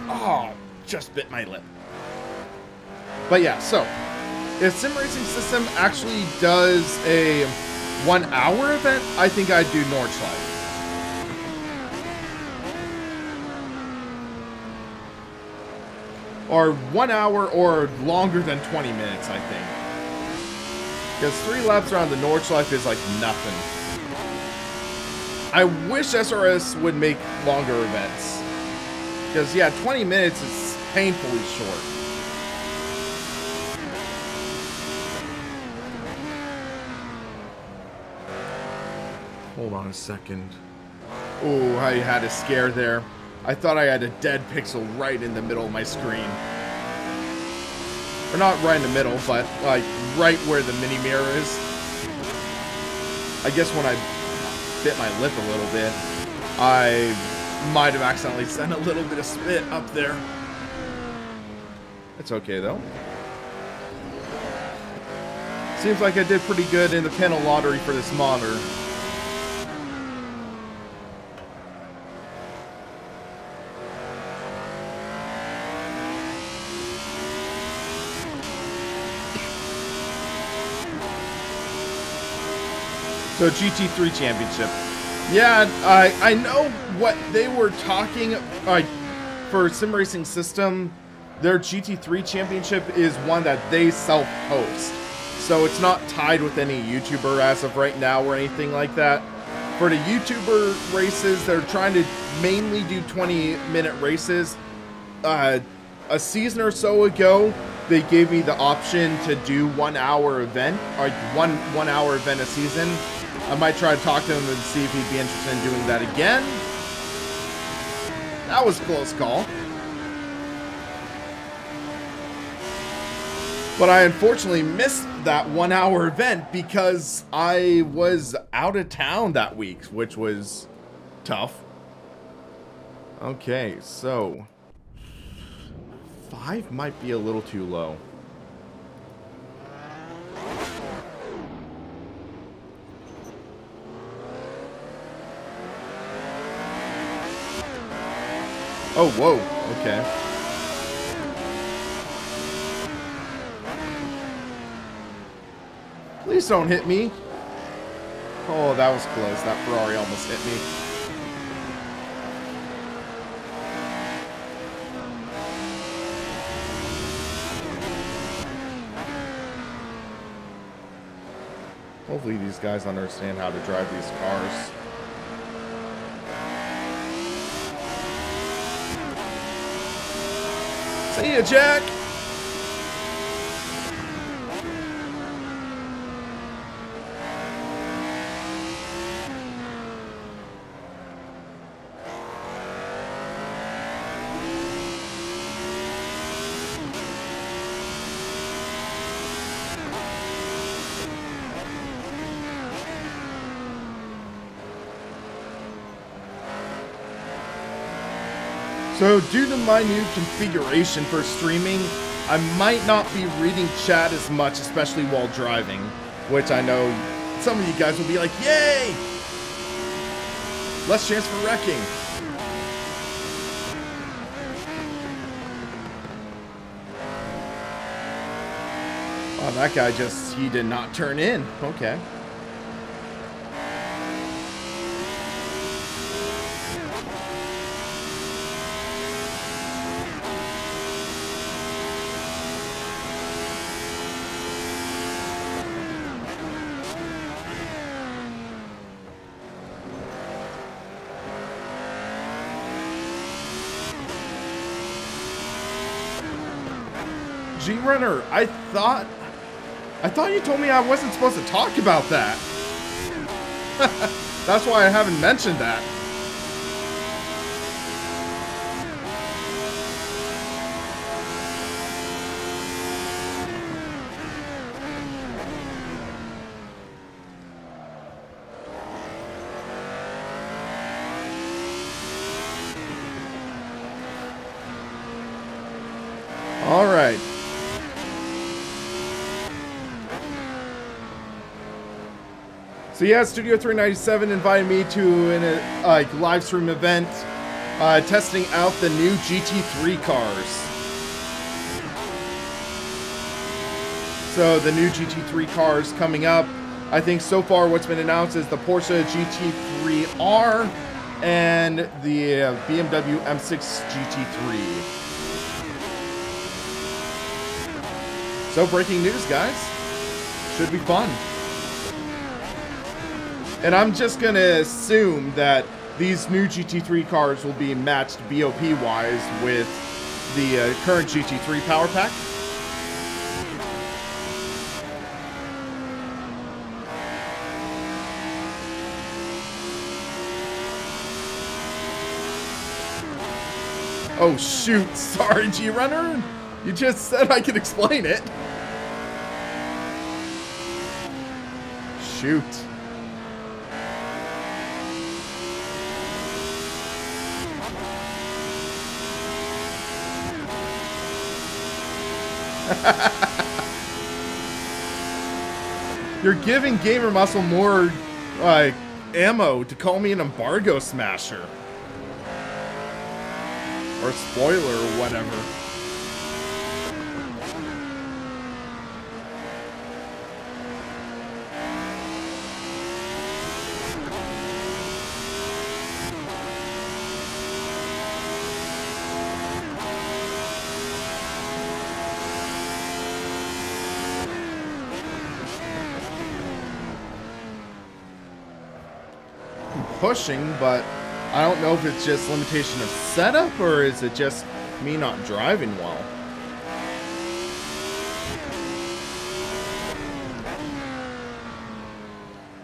oh, just bit my lip. But yeah, so if sim racing system actually does a 1-hour event, I think I'd do Nordschleife. Or 1 hour or longer than 20 minutes, I think. Because 3 laps around the Nordschleife is like nothing. I wish SRS would make longer events. Because, yeah, 20 minutes is painfully short. Hold on a second. Oh, I had a scare there. I thought I had a dead pixel right in the middle of my screen. Or not right in the middle, but like right where the mini mirror is. I guess when I bit my lip a little bit, I might have accidentally sent a little bit of spit up there. It's okay though. Seems like I did pretty good in the panel lottery for this monitor. So GT3 Championship. Yeah, I know what they were talking, for Sim Racing System, their GT3 Championship is one that they self-host. So it's not tied with any YouTuber as of right now or anything like that. For the YouTuber races, they're trying to mainly do 20-minute races. a season or so ago, they gave me the option to do 1 hour event, or one hour event a season. I might try to talk to him and see if he'd be interested in doing that again. That was a close call. But I unfortunately missed that 1 hour event because I was out of town that week, which was tough. Okay, so 5 might be a little too low. Oh, whoa, okay. Please don't hit me. Oh, that was close. That Ferrari almost hit me. Hopefully these guys understand how to drive these cars. See ya, Jack! So, due to my new configuration for streaming, I might not be reading chat as much, especially while driving, which I know some of you guys will be like, yay! Less chance for wrecking. Oh, that guy he did not turn in. Okay. G-Runner, I thought you told me I wasn't supposed to talk about that. That's why I haven't mentioned that. All right. So yeah, Studio 397 invited me to a live stream event testing out the new GT3 cars. So the new GT3 cars coming up. I think so far what's been announced is the Porsche GT3R and the BMW M6 GT3. So breaking news, guys. Should be fun. And I'm just going to assume that these new GT3 cars will be matched BOP-wise with the current GT3 power pack. Oh shoot, sorry G-Runner. You just said I could explain it. Shoot. You're giving Gamer Muscle more ammo to call me an embargo smasher. Or spoiler or whatever. Pushing, but I don't know if it's just limitation of setup or is it just me not driving well.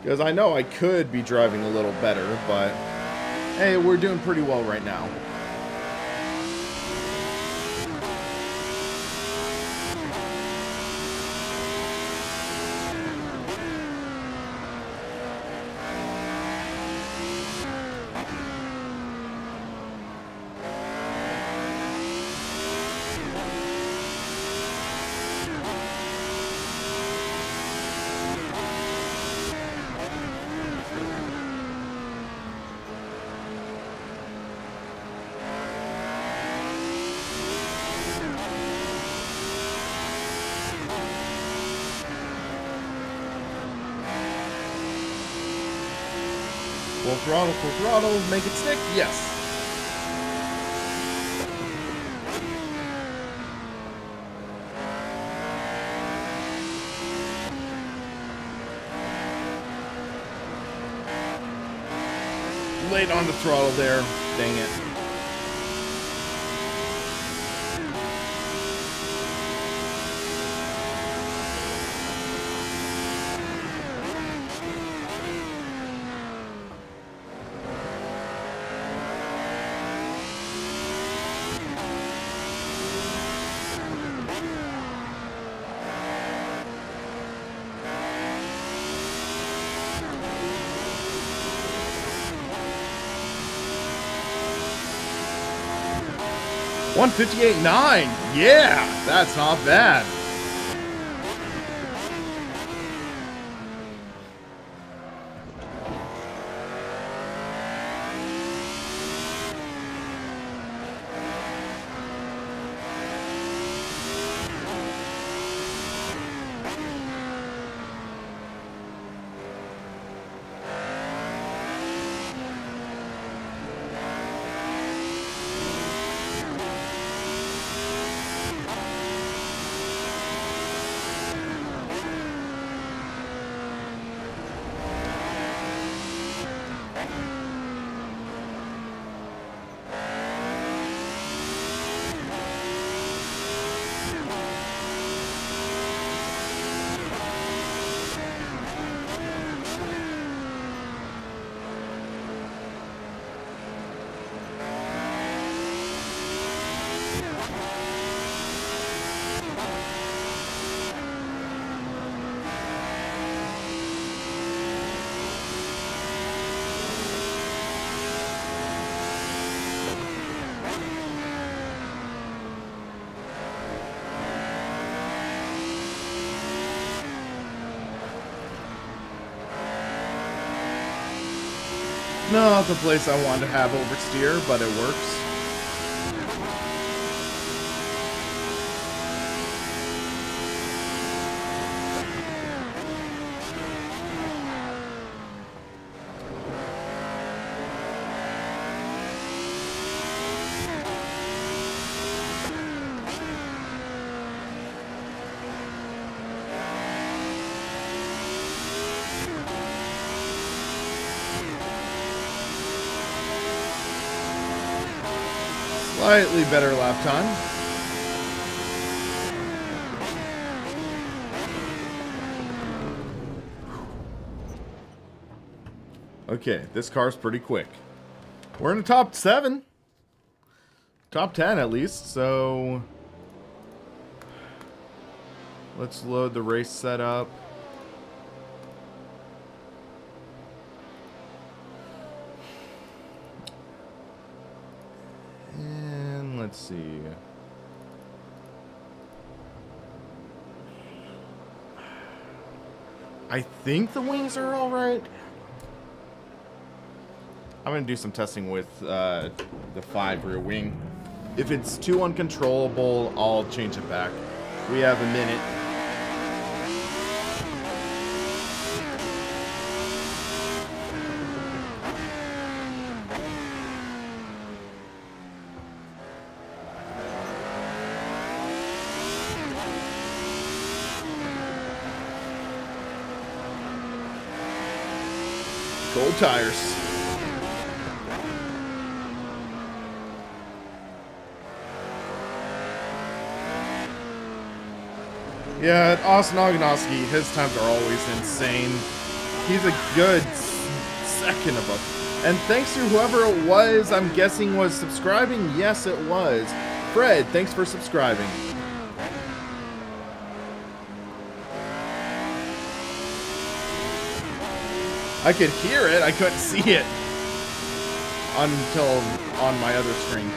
Because I know I could be driving a little better, but hey, we're doing pretty well right now. Full throttle, make it stick, yes. Late on the throttle there, dang it. .158.9, yeah, that's not bad. Not the place I wanted to have oversteer, but it works. Slightly better lap time. Okay, this car's pretty quick. We're in the top 7. Top 10 at least, so let's load the race setup. Let's see. I think the wings are all right. I'm going to do some testing with the 5 rear wing. If it's too uncontrollable, I'll change it back. We have a minute. Cold tires. Yeah, Austin Ognowski, his times are always insane. He's a good second above. And thanks to whoever it was, I'm guessing was subscribing. Yes, it was. Fred, thanks for subscribing. I could hear it, I couldn't see it until on my other screen.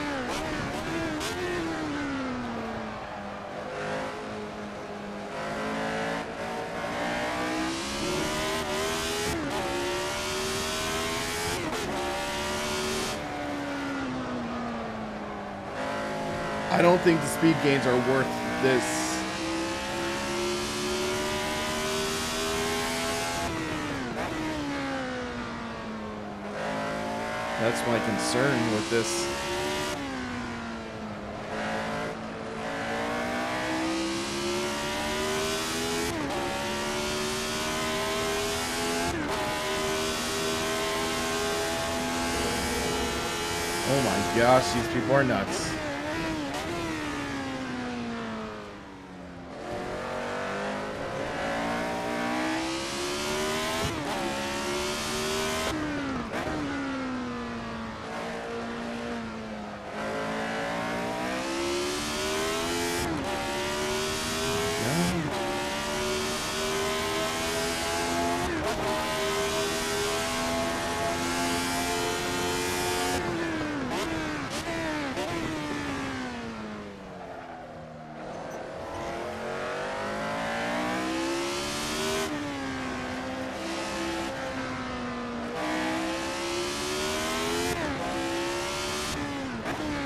I don't think the speed gains are worth this. That's my concern with this. Oh my gosh, these people are nuts.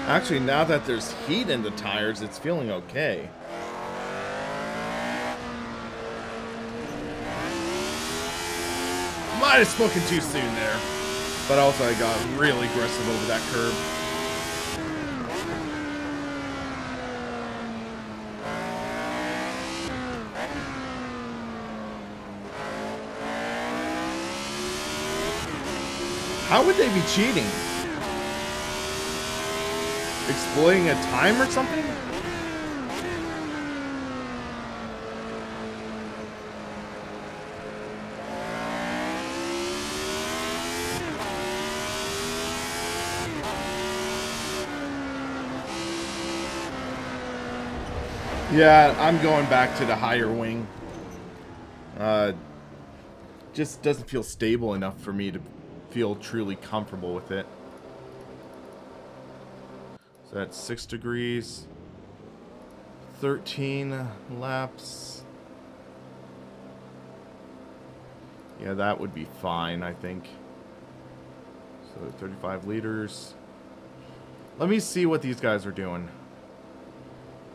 Actually, now that there's heat in the tires, it's feeling okay. Might have spoken too soon there. But also I got really aggressive over that curb. How would they be cheating? Exploiting a time or something? Yeah, I'm going back to the higher wing. Just doesn't feel stable enough for me to feel truly comfortable with it. So that's 6 degrees, 13 laps. Yeah, that would be fine, I think. So 35 liters. Let me see what these guys are doing.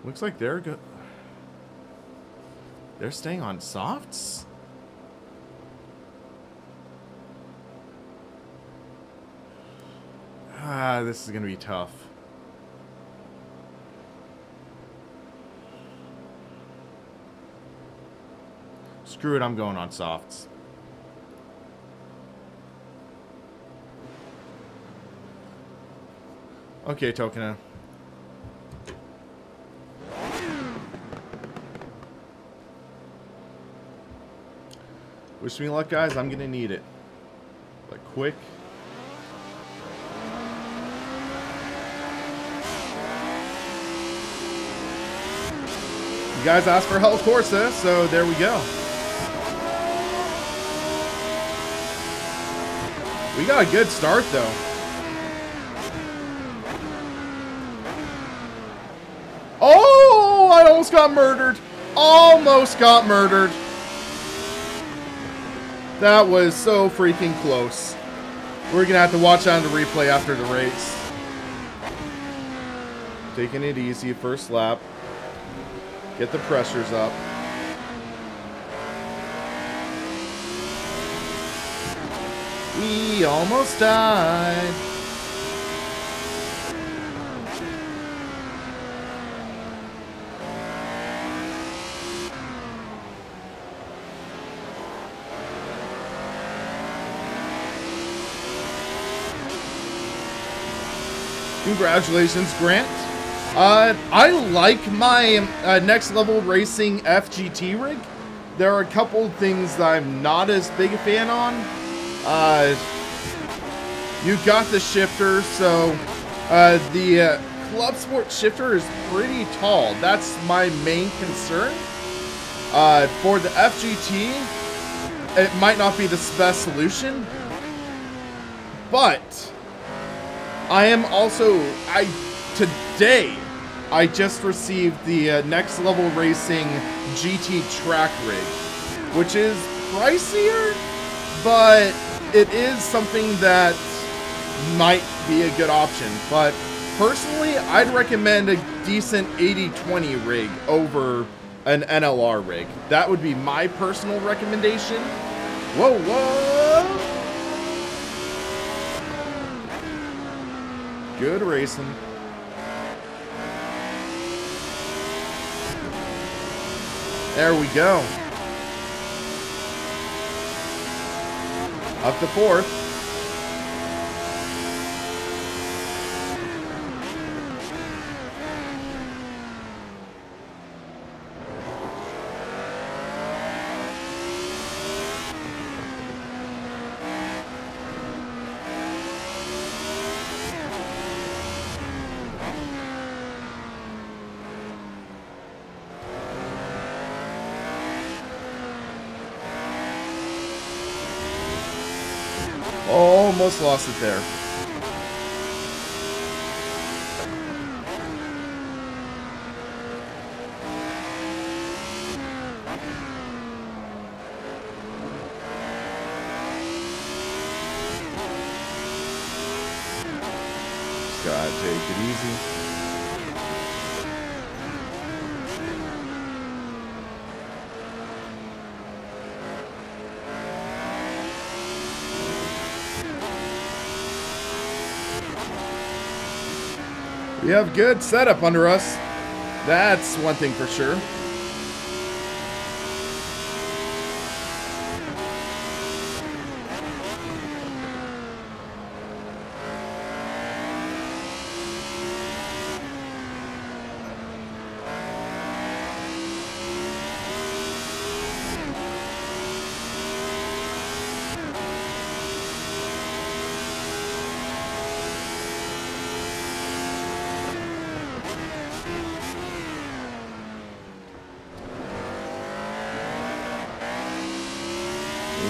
Looks like they're good. They're staying on softs? Ah, this is gonna be tough. Screw it, I'm going on softs. Okay, Tokena. Wish me luck, guys. I'm gonna need it. Like, quick. You guys asked for Assetto Corsa, so there we go. We got a good start, though. Oh, I almost got murdered. Almost got murdered. That was so freaking close. We're going to have to watch on the replay after the race. Taking it easy, first lap. Get the pressures up. We almost died. Congratulations, Grant. I like my Next Level Racing FGT rig. There are a couple things that I'm not as big a fan on. You got the shifter, so the Club Sport shifter is pretty tall. That's my main concern. For the FGT, it might not be the best solution, but I am also, today, I just received the Next Level Racing GT track rig, which is pricier, but it is something that might be a good option. But personally, I'd recommend a decent 80-20 rig over an NLR rig. That would be my personal recommendation. Whoa, whoa! Good racing. There we go. Up to fourth. Almost lost it there. Just gotta take it easy. We have good setup under us. That's one thing for sure.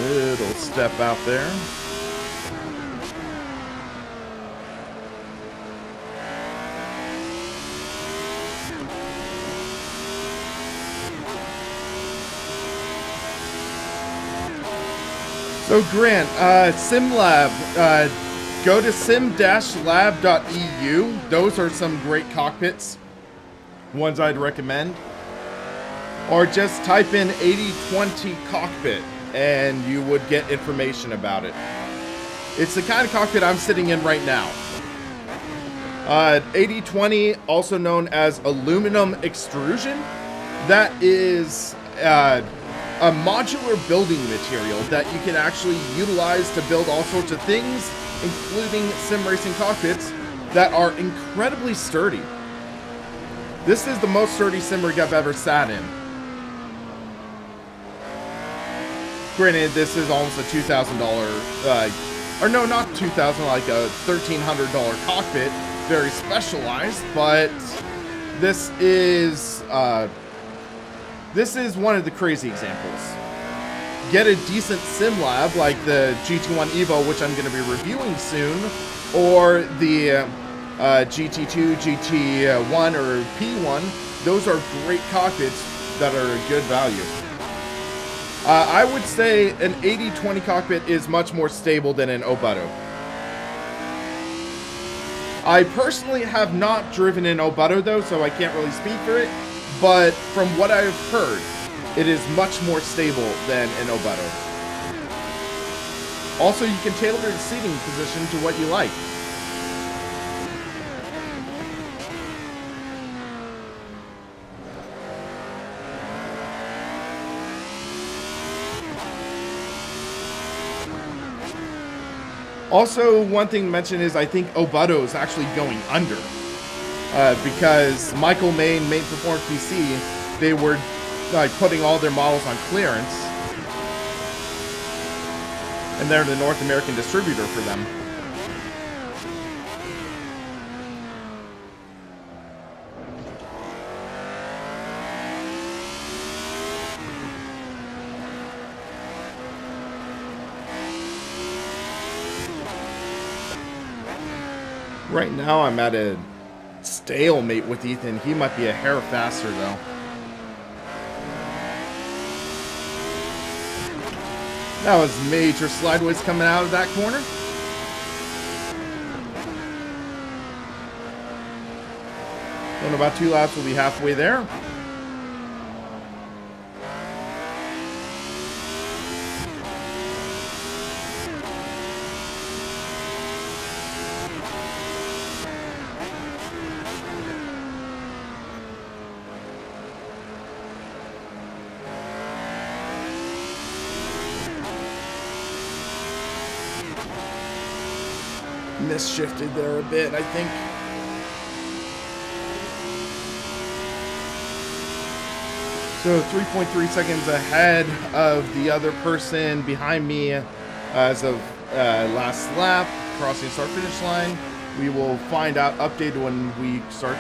Little step out there. So Grant, SimLab, go to sim-lab.eu. Those are some great cockpits, ones I'd recommend. Or just type in 80-20 cockpit and you would get information about it. It's the kind of cockpit I'm sitting in right now. 80-20, also known as aluminum extrusion. That is a modular building material that you can actually utilize to build all sorts of things, including sim racing cockpits that are incredibly sturdy. This is the most sturdy sim rig I've ever sat in. Granted, this is almost a $2,000, or no, not $2,000, like a $1,300 cockpit, very specialized, but this is one of the crazy examples. Get a decent sim lab like the GT1 Evo, which I'm going to be reviewing soon, or the GT2, GT1, or P1. Those are great cockpits that are a good value. I would say an 80-20 cockpit is much more stable than an Obutto. I personally have not driven an Obutto though, so I can't really speak for it, but from what I've heard, it is much more stable than an Obutto. Also, you can tailor the seating position to what you like. Also, one thing to mention is I think Obutto is actually going under. because Michael Main Performance PC, they were like putting all their models on clearance, and they're the North American distributor for them. Right now, I'm at a stalemate with Ethan. He might be a hair faster, though. That was major slideways coming out of that corner. In about 2 laps, we'll be halfway there. Misshifted there a bit, I think. So 3.3 seconds ahead of the other person behind me as of last lap, crossing the start-finish line. We will find out updated when we start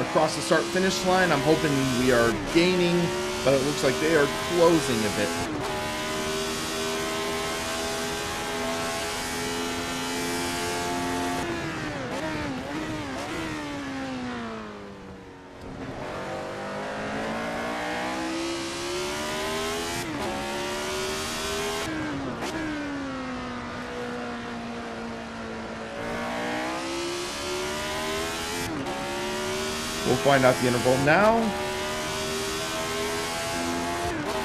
across the start-finish line. I'm hoping we are gaining, but it looks like they are closing a bit. We'll find out the interval now.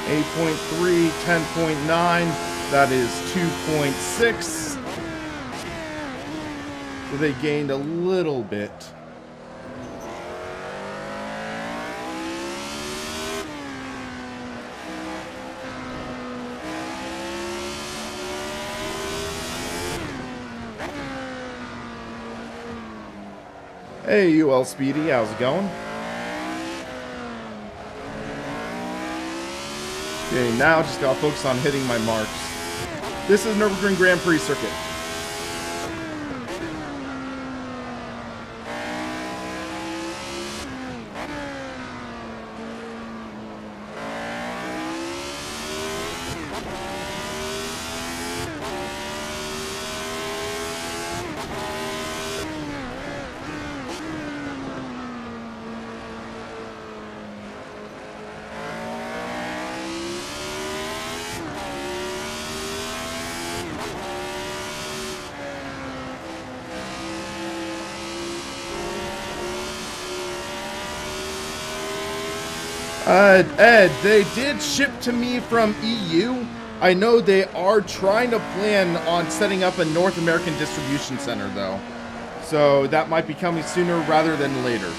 8.3, 10.9, that is 2.6. So they gained a little bit. Hey, UL Speedy, how's it going? Okay, now just gotta focus on hitting my marks. This is Nurburgring Grand Prix circuit. Ed, they did ship to me from EU. I know they are trying to plan on setting up a North American distribution center, though. So that might be coming sooner rather than later.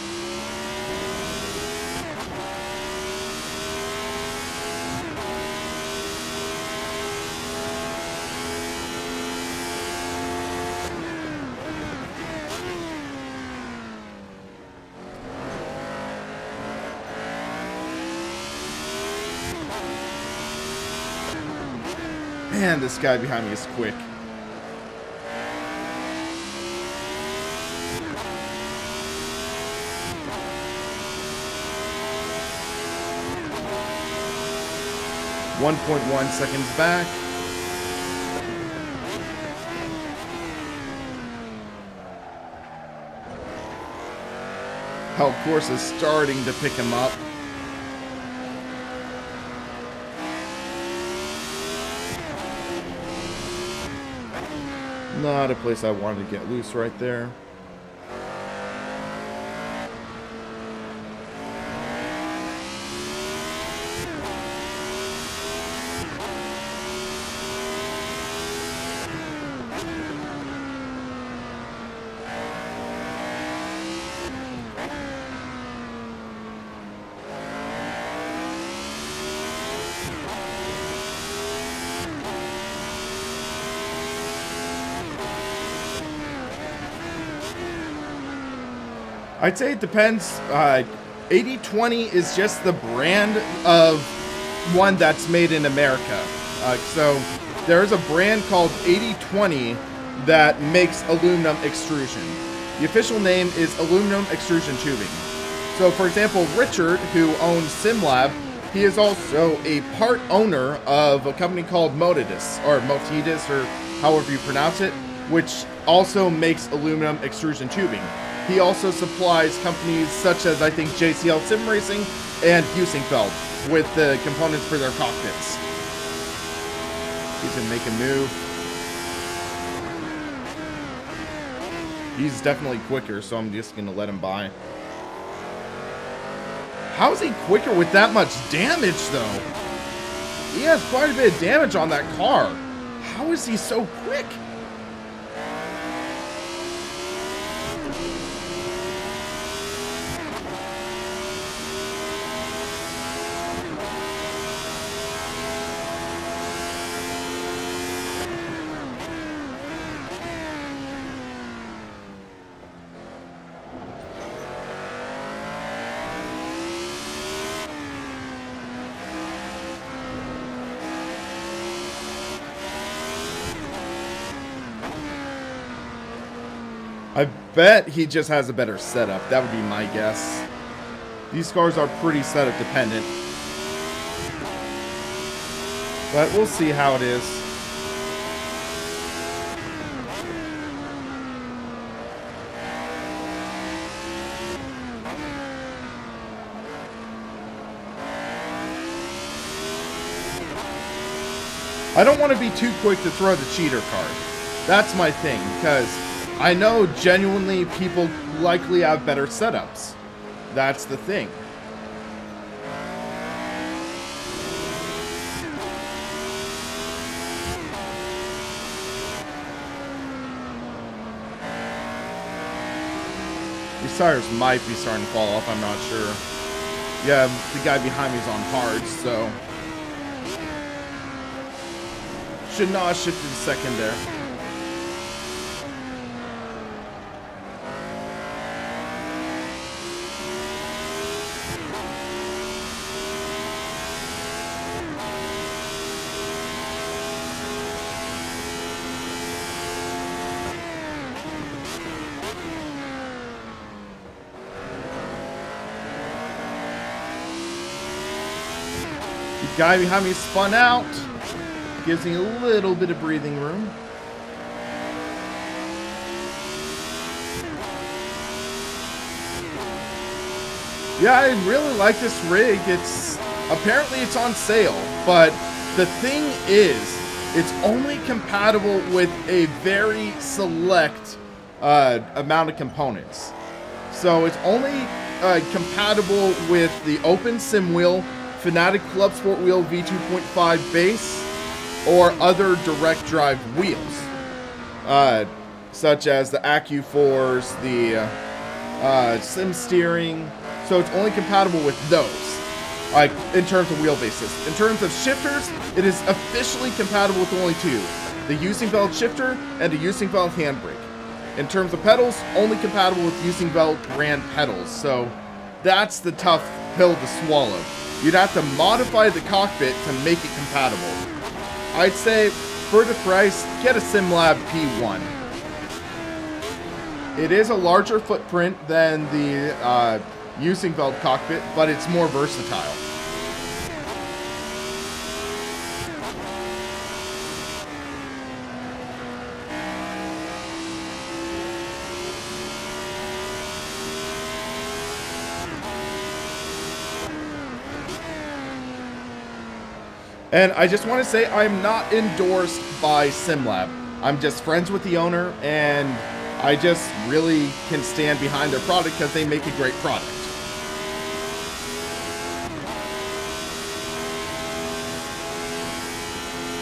Man, this guy behind me is quick. .1 seconds back. Assetto Corsa is starting to pick him up. Not a place I wanted to get loose right there. I'd say it depends. 8020 is just the brand of one that's made in America. So there is a brand called 8020 that makes aluminum extrusion. The official name is aluminum extrusion tubing. So for example, Richard, who owns SimLab, he is also a part owner of a company called Motidus, or however you pronounce it, which also makes aluminum extrusion tubing. He also supplies companies such as, I think, JCL Sim Racing and Heusinkveld with the components for their cockpits. He's gonna make a move. He's definitely quicker, so I'm just gonna let him by. How is he quicker with that much damage, though? He has quite a bit of damage on that car. How is he so quick? I bet he just has a better setup. That would be my guess. These cars are pretty setup dependent. But we'll see how it is. I don't want to be too quick to throw the cheater card. That's my thing, because I know genuinely people likely have better setups. That's the thing. These tires might be starting to fall off, I'm not sure. Yeah, the guy behind me is on hards, so should not have shifted a second there. The guy behind me spun out. Gives me a little bit of breathing room. Yeah, I really like this rig. Apparently it's on sale, but the thing is, it's only compatible with a very select amount of components. So it's only compatible with the Open Sim Wheel, Fanatic Club Sport Wheel V2.5 base, or other direct drive wheels, such as the AccuForce, the Sim Steering. So it's only compatible with those, like in terms of wheelbases. In terms of shifters, it is officially compatible with only two: the Heusinkveld shifter and the Heusinkveld handbrake. In terms of pedals, only compatible with Heusinkveld brand pedals. So that's the tough pill to swallow. You'd have to modify the cockpit to make it compatible. I'd say, for the price, get a SimLab P1. It is a larger footprint than the Heusinkveld cockpit, but it's more versatile. And I just want to say I'm not endorsed by SimLab. I'm just friends with the owner, and I just really can stand behind their product because they make a great product.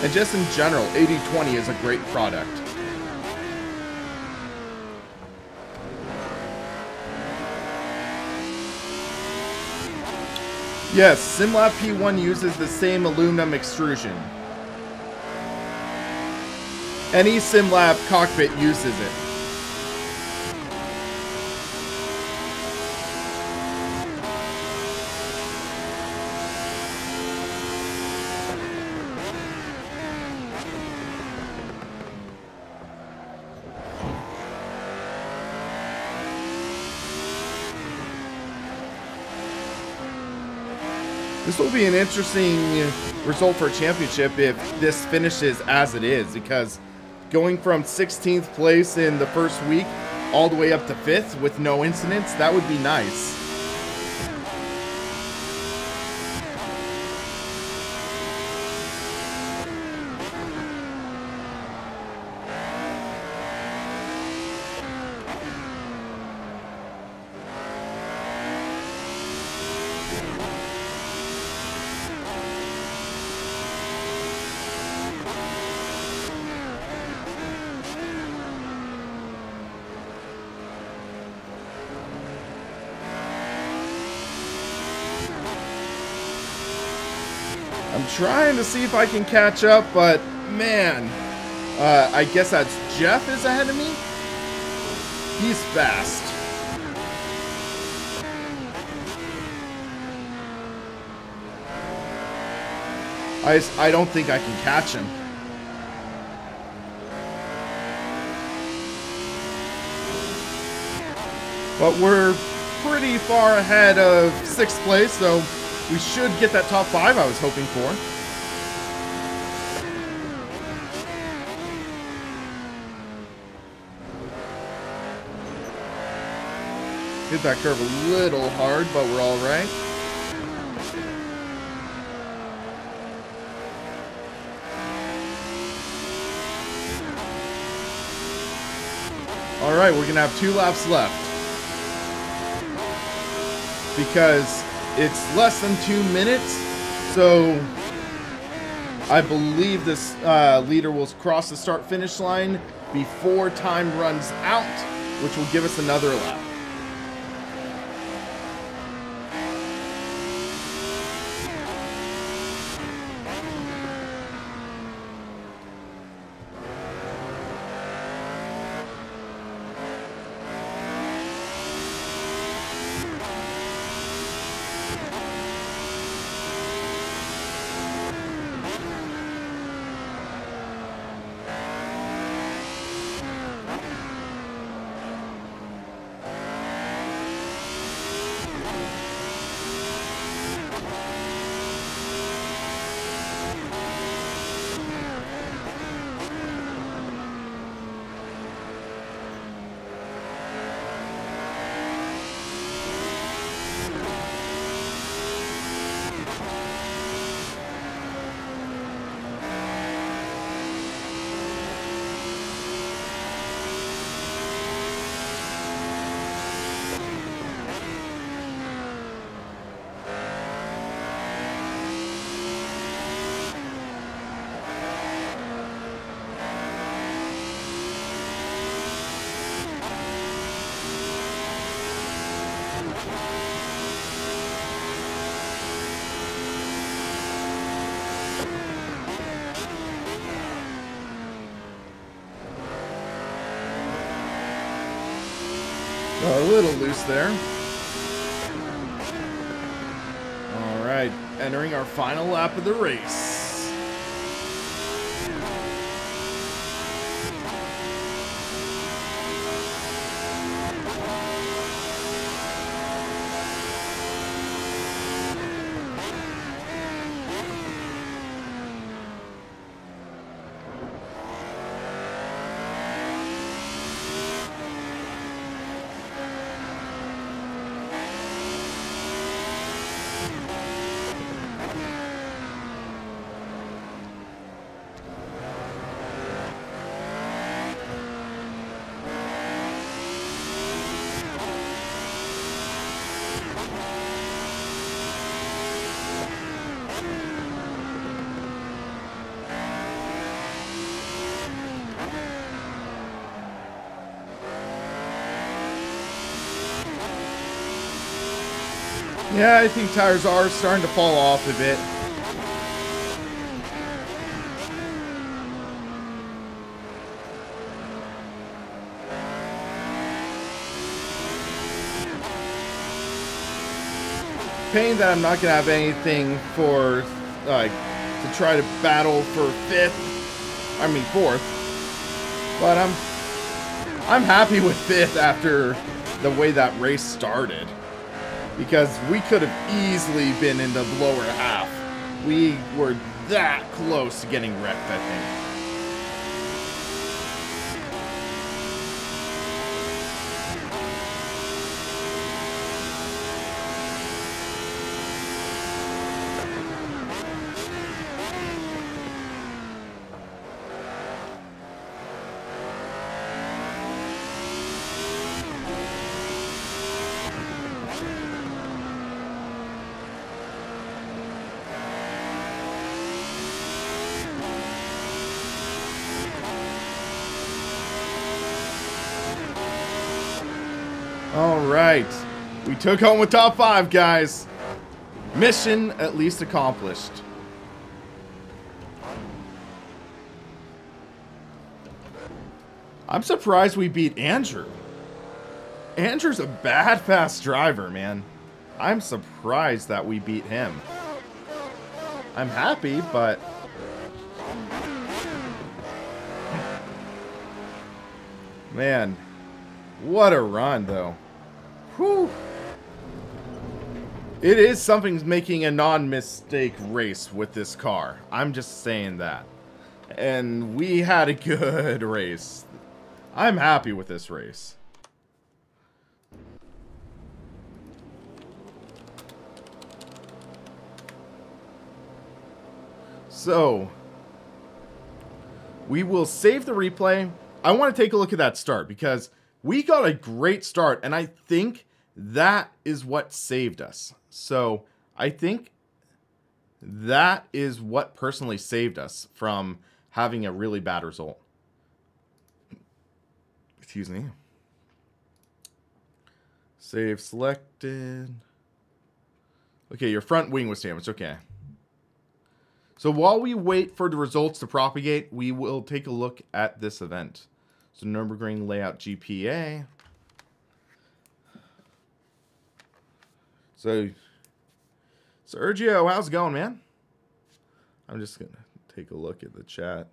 And just in general, 8020 is a great product. Yes, SimLab P1 uses the same aluminum extrusion. Any SimLab cockpit uses it. This will be an interesting result for a championship if this finishes as it is, because going from 16th place in the first week all the way up to 5th with no incidents, that would be nice. I'm trying to see if I can catch up, but man, I guess that's Jeff is ahead of me. He's fast. I don't think I can catch him. But we're pretty far ahead of 6th place, so we should get that top 5 I was hoping for. Hit that curve a little hard, but we're all right. All right, we're gonna have 2 laps left because it's less than 2 minutes, so I believe this leader will cross the start-finish line before time runs out, which will give us another lap. A little loose there. All right, entering our final lap of the race. Yeah, I think tires are starting to fall off a bit. Pain that I'm not gonna have anything for to try to battle for 4th. But I'm happy with 5th after the way that race started. because we could have easily been in the lower half. We were that close to getting wrecked, I think. Alright, we took home with top 5, guys. Mission at least accomplished. I'm surprised we beat Andrew. Andrew's a bad fast driver, man. I'm surprised that we beat him. I'm happy, but... man, what a run, though. Whew. It is something making a non-mistake race with this car. I'm just saying that. And we had a good race. I'm happy with this race. So, we will save the replay. I want to take a look at that start because we got a great start, and I think that is what saved us. So, I think that is what personally saved us from having a really bad result. Excuse me. Save selected. Okay, your front wing was damaged. Okay. So while we wait for the results to propagate, we will take a look at this event. So Nurburgring layout GPA. So Sergio, how's it going, man? I'm just going to take a look at the chat.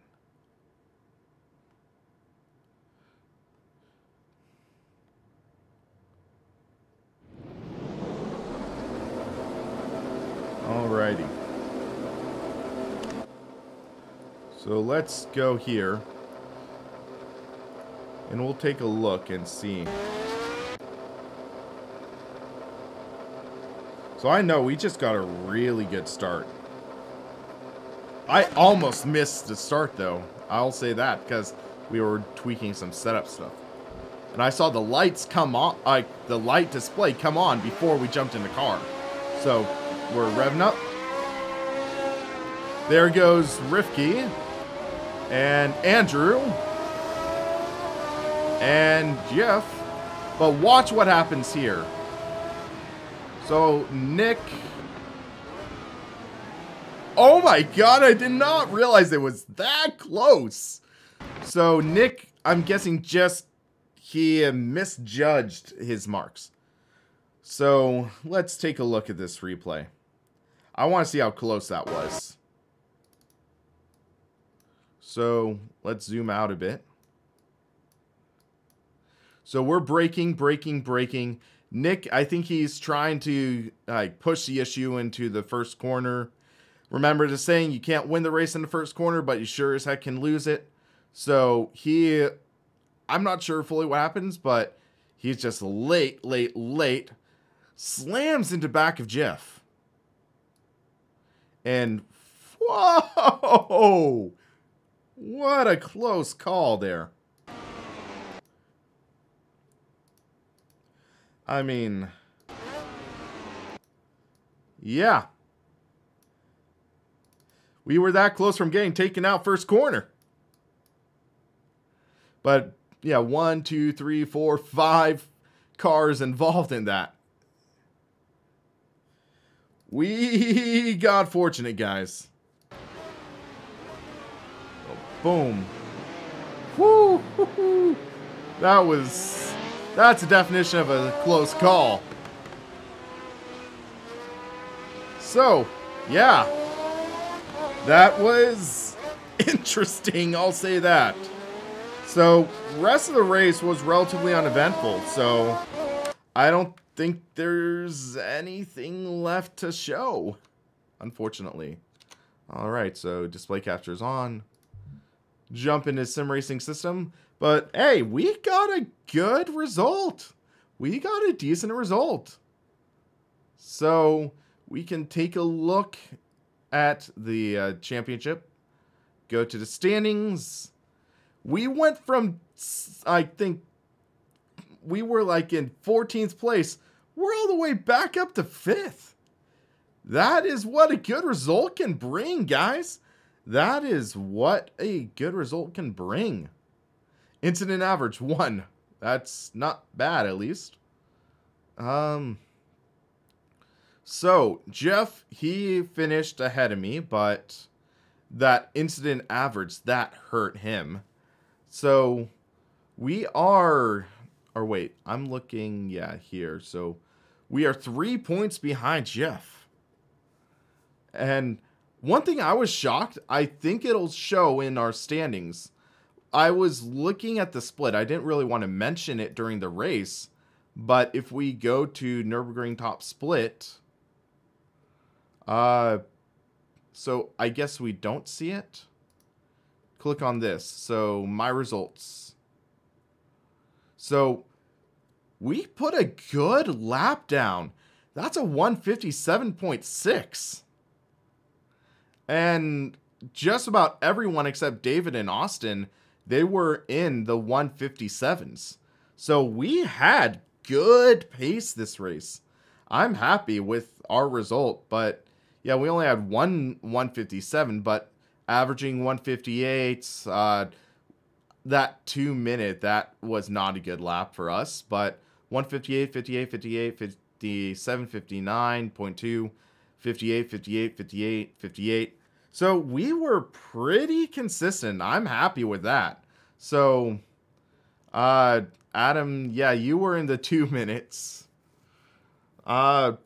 Alrighty. So let's go here. And we'll take a look and see. So I know we just got a really good start. I almost missed the start though. I'll say that because we were tweaking some setup stuff. And I saw the lights come on, the light display come on before we jumped in the car. So we're revving up. There goes Rifki. And Andrew. And Jeff. But watch what happens here. So, Nick. Oh my god, I did not realize it was that close. So, Nick, I'm guessing he misjudged his marks. So, let's take a look at this replay. I want to see how close that was. So, let's zoom out a bit. So, we're braking. Nick, I think he's trying to push the issue into the first corner. Remember the saying, you can't win the race in the first corner, but you sure as heck can lose it. So, I'm not sure fully what happens, but he's just late. Slams into back of Jeff. And, whoa! What a close call there. I mean, yeah. We were that close from getting taken out first corner. But, yeah, 1, 2, 3, 4, 5 cars involved in that. We got fortunate, guys. Boom. Woo! That's a definition of a close call. So, yeah. That was interesting, I'll say that. So, rest of the race was relatively uneventful, so I don't think there's anything left to show, unfortunately. All right, so display capture is on. Jump into sim racing system. But hey, we got a good result. We got a decent result. So we can take a look at the championship. Go to the standings. We went from, I think, we were like in 14th place. We're all the way back up to 5th. That is what a good result can bring, guys. That is what a good result can bring. Incident average 1. That's not bad, at least. So Jeff, he finished ahead of me, but that incident average, that hurt him. So we are, or wait, I'm looking, yeah, here. So we are 3 points behind Jeff. And one thing I was shocked, I think it'll show in our standings. I was looking at the split. I didn't really want to mention it during the race, but if we go to Nurburgring top split, so I guess we don't see it. Click on this. So my results. So we put a good lap down. That's a 157.6. And just about everyone except David and Austin, they were in the 157s. So we had good pace this race. I'm happy with our result, but yeah, we only had one 157, but averaging 158, that 2 minute, that was not a good lap for us, but 158, 58, 58, 57, 59.2, 58, 58, 58, 58. So we were pretty consistent. I'm happy with that. So, Adam, yeah, you were in the 2 minutes. Were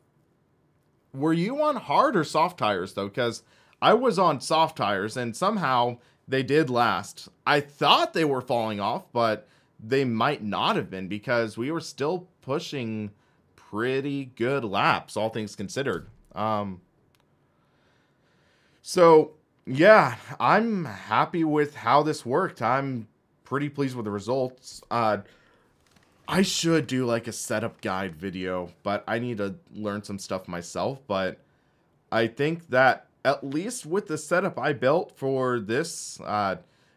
you on hard or soft tires, though? Because I was on soft tires, and somehow they did last. I thought they were falling off, but they might not have been, because we were still pushing pretty good laps, all things considered. So, yeah, I'm happy with how this worked. I'm pretty pleased with the results. I should do like a setup guide video, but I need to learn some stuff myself. But I think that at least with the setup I built for this,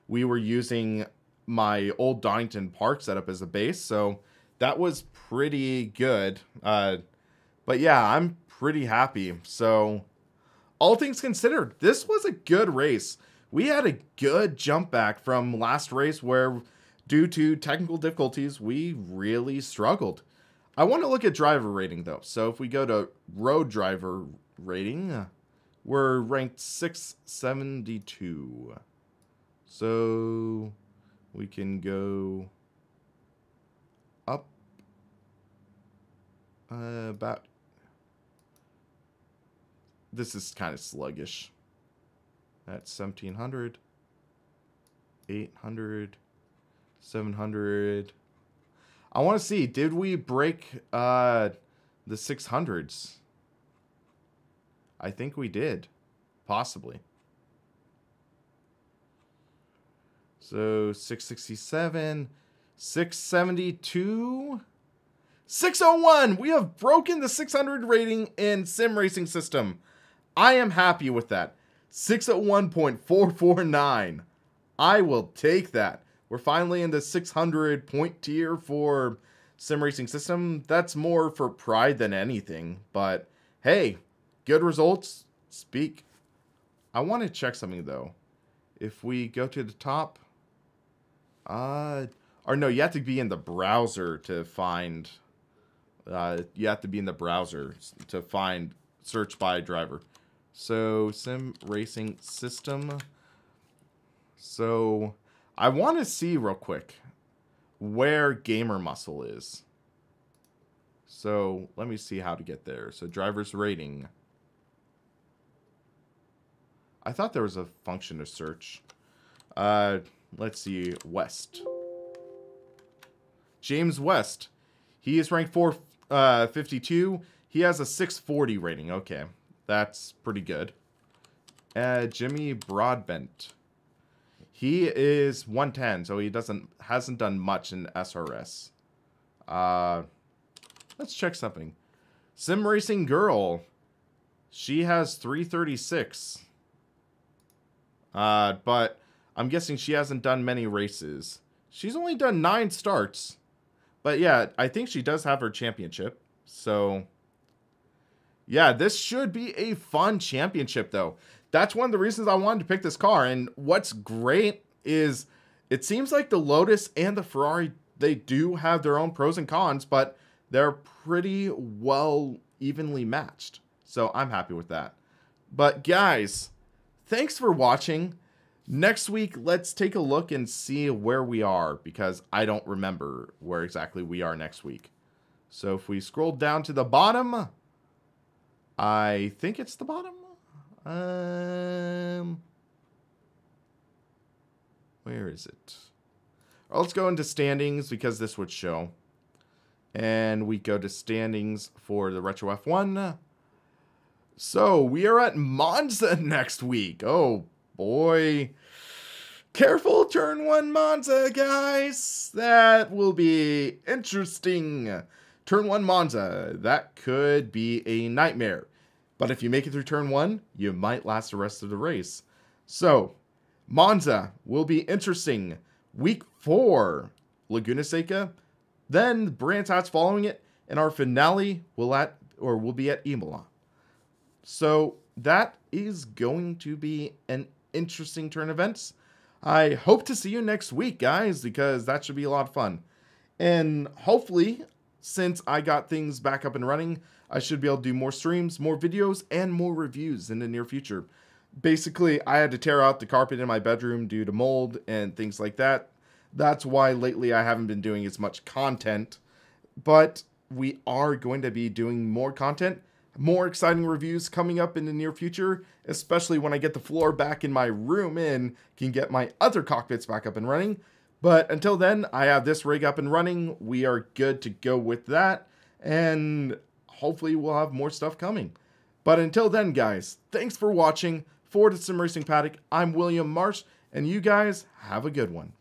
we were using my old Donington Park setup as a base. So that was pretty good. But yeah, I'm pretty happy. So all things considered, this was a good race. We had a good jump back from last race where, due to technical difficulties, we really struggled. I want to look at driver rating, though. So if we go to road driver rating, we're ranked 672. So we can go up about... This is kind of sluggish. That's 1,700, 800, 700. I want to see, did we break the 600s? I think we did. Possibly. So 667, 672, 601. We have broken the 600 rating in sim racing system. I am happy with that. 601.449. I will take that. We're finally in the 600 point tier for sim racing system. That's more for pride than anything. But hey, good results speak. I want to check something though. If we go to the top, or no, you have to be in the browser to find. You have to be in the browser to find search by driver. So sim racing system. So I want to see real quick where gamer muscle is. So let me see how to get there. So driver's rating. I thought there was a function to search. Let's see. West. James West. He is ranked 4th 52. He has a 640 rating. Okay, that's pretty good. Jimmy Broadbent. He is 110, so he hasn't done much in SRS. Let's check something. Sim Racing Girl. She has 336. But I'm guessing she hasn't done many races. She's only done 9 starts. But yeah, I think she does have her championship. So yeah, this should be a fun championship though. That's one of the reasons I wanted to pick this car. And what's great is it seems like the Lotus and the Ferrari, they do have their own pros and cons, but they're pretty well evenly matched. So I'm happy with that. But guys, thanks for watching. Next week, let's take a look and see where we are, because I don't remember where exactly we are next week. So if we scroll down to the bottom, I think it's the bottom. Where is it? Let's go into standings, because this would show. And we go to standings for the Retro F1. So we are at Monza next week. Oh boy. Careful turn 1 Monza, guys. That will be interesting. Turn 1 Monza. That could be a nightmare. But if you make it through turn 1, you might last the rest of the race. So, Monza will be interesting. Week 4, Laguna Seca. Then Brands Hatch following it. And our finale will be at Imola. So, that is going to be an interesting turn of events. I hope to see you next week, guys, because that should be a lot of fun. And hopefully, since I got things back up and running, I should be able to do more streams, more videos, and more reviews in the near future. Basically, I had to tear out the carpet in my bedroom due to mold and things like that. That's why lately I haven't been doing as much content. But we are going to be doing more content, more exciting reviews coming up in the near future, especially when I get the floor back in my room and can get my other cockpits back up and running. But until then, I have this rig up and running. We are good to go with that. And hopefully we'll have more stuff coming. But until then, guys, thanks for watching. For the Sim Racing Paddock, I'm William Marsh, and you guys have a good one.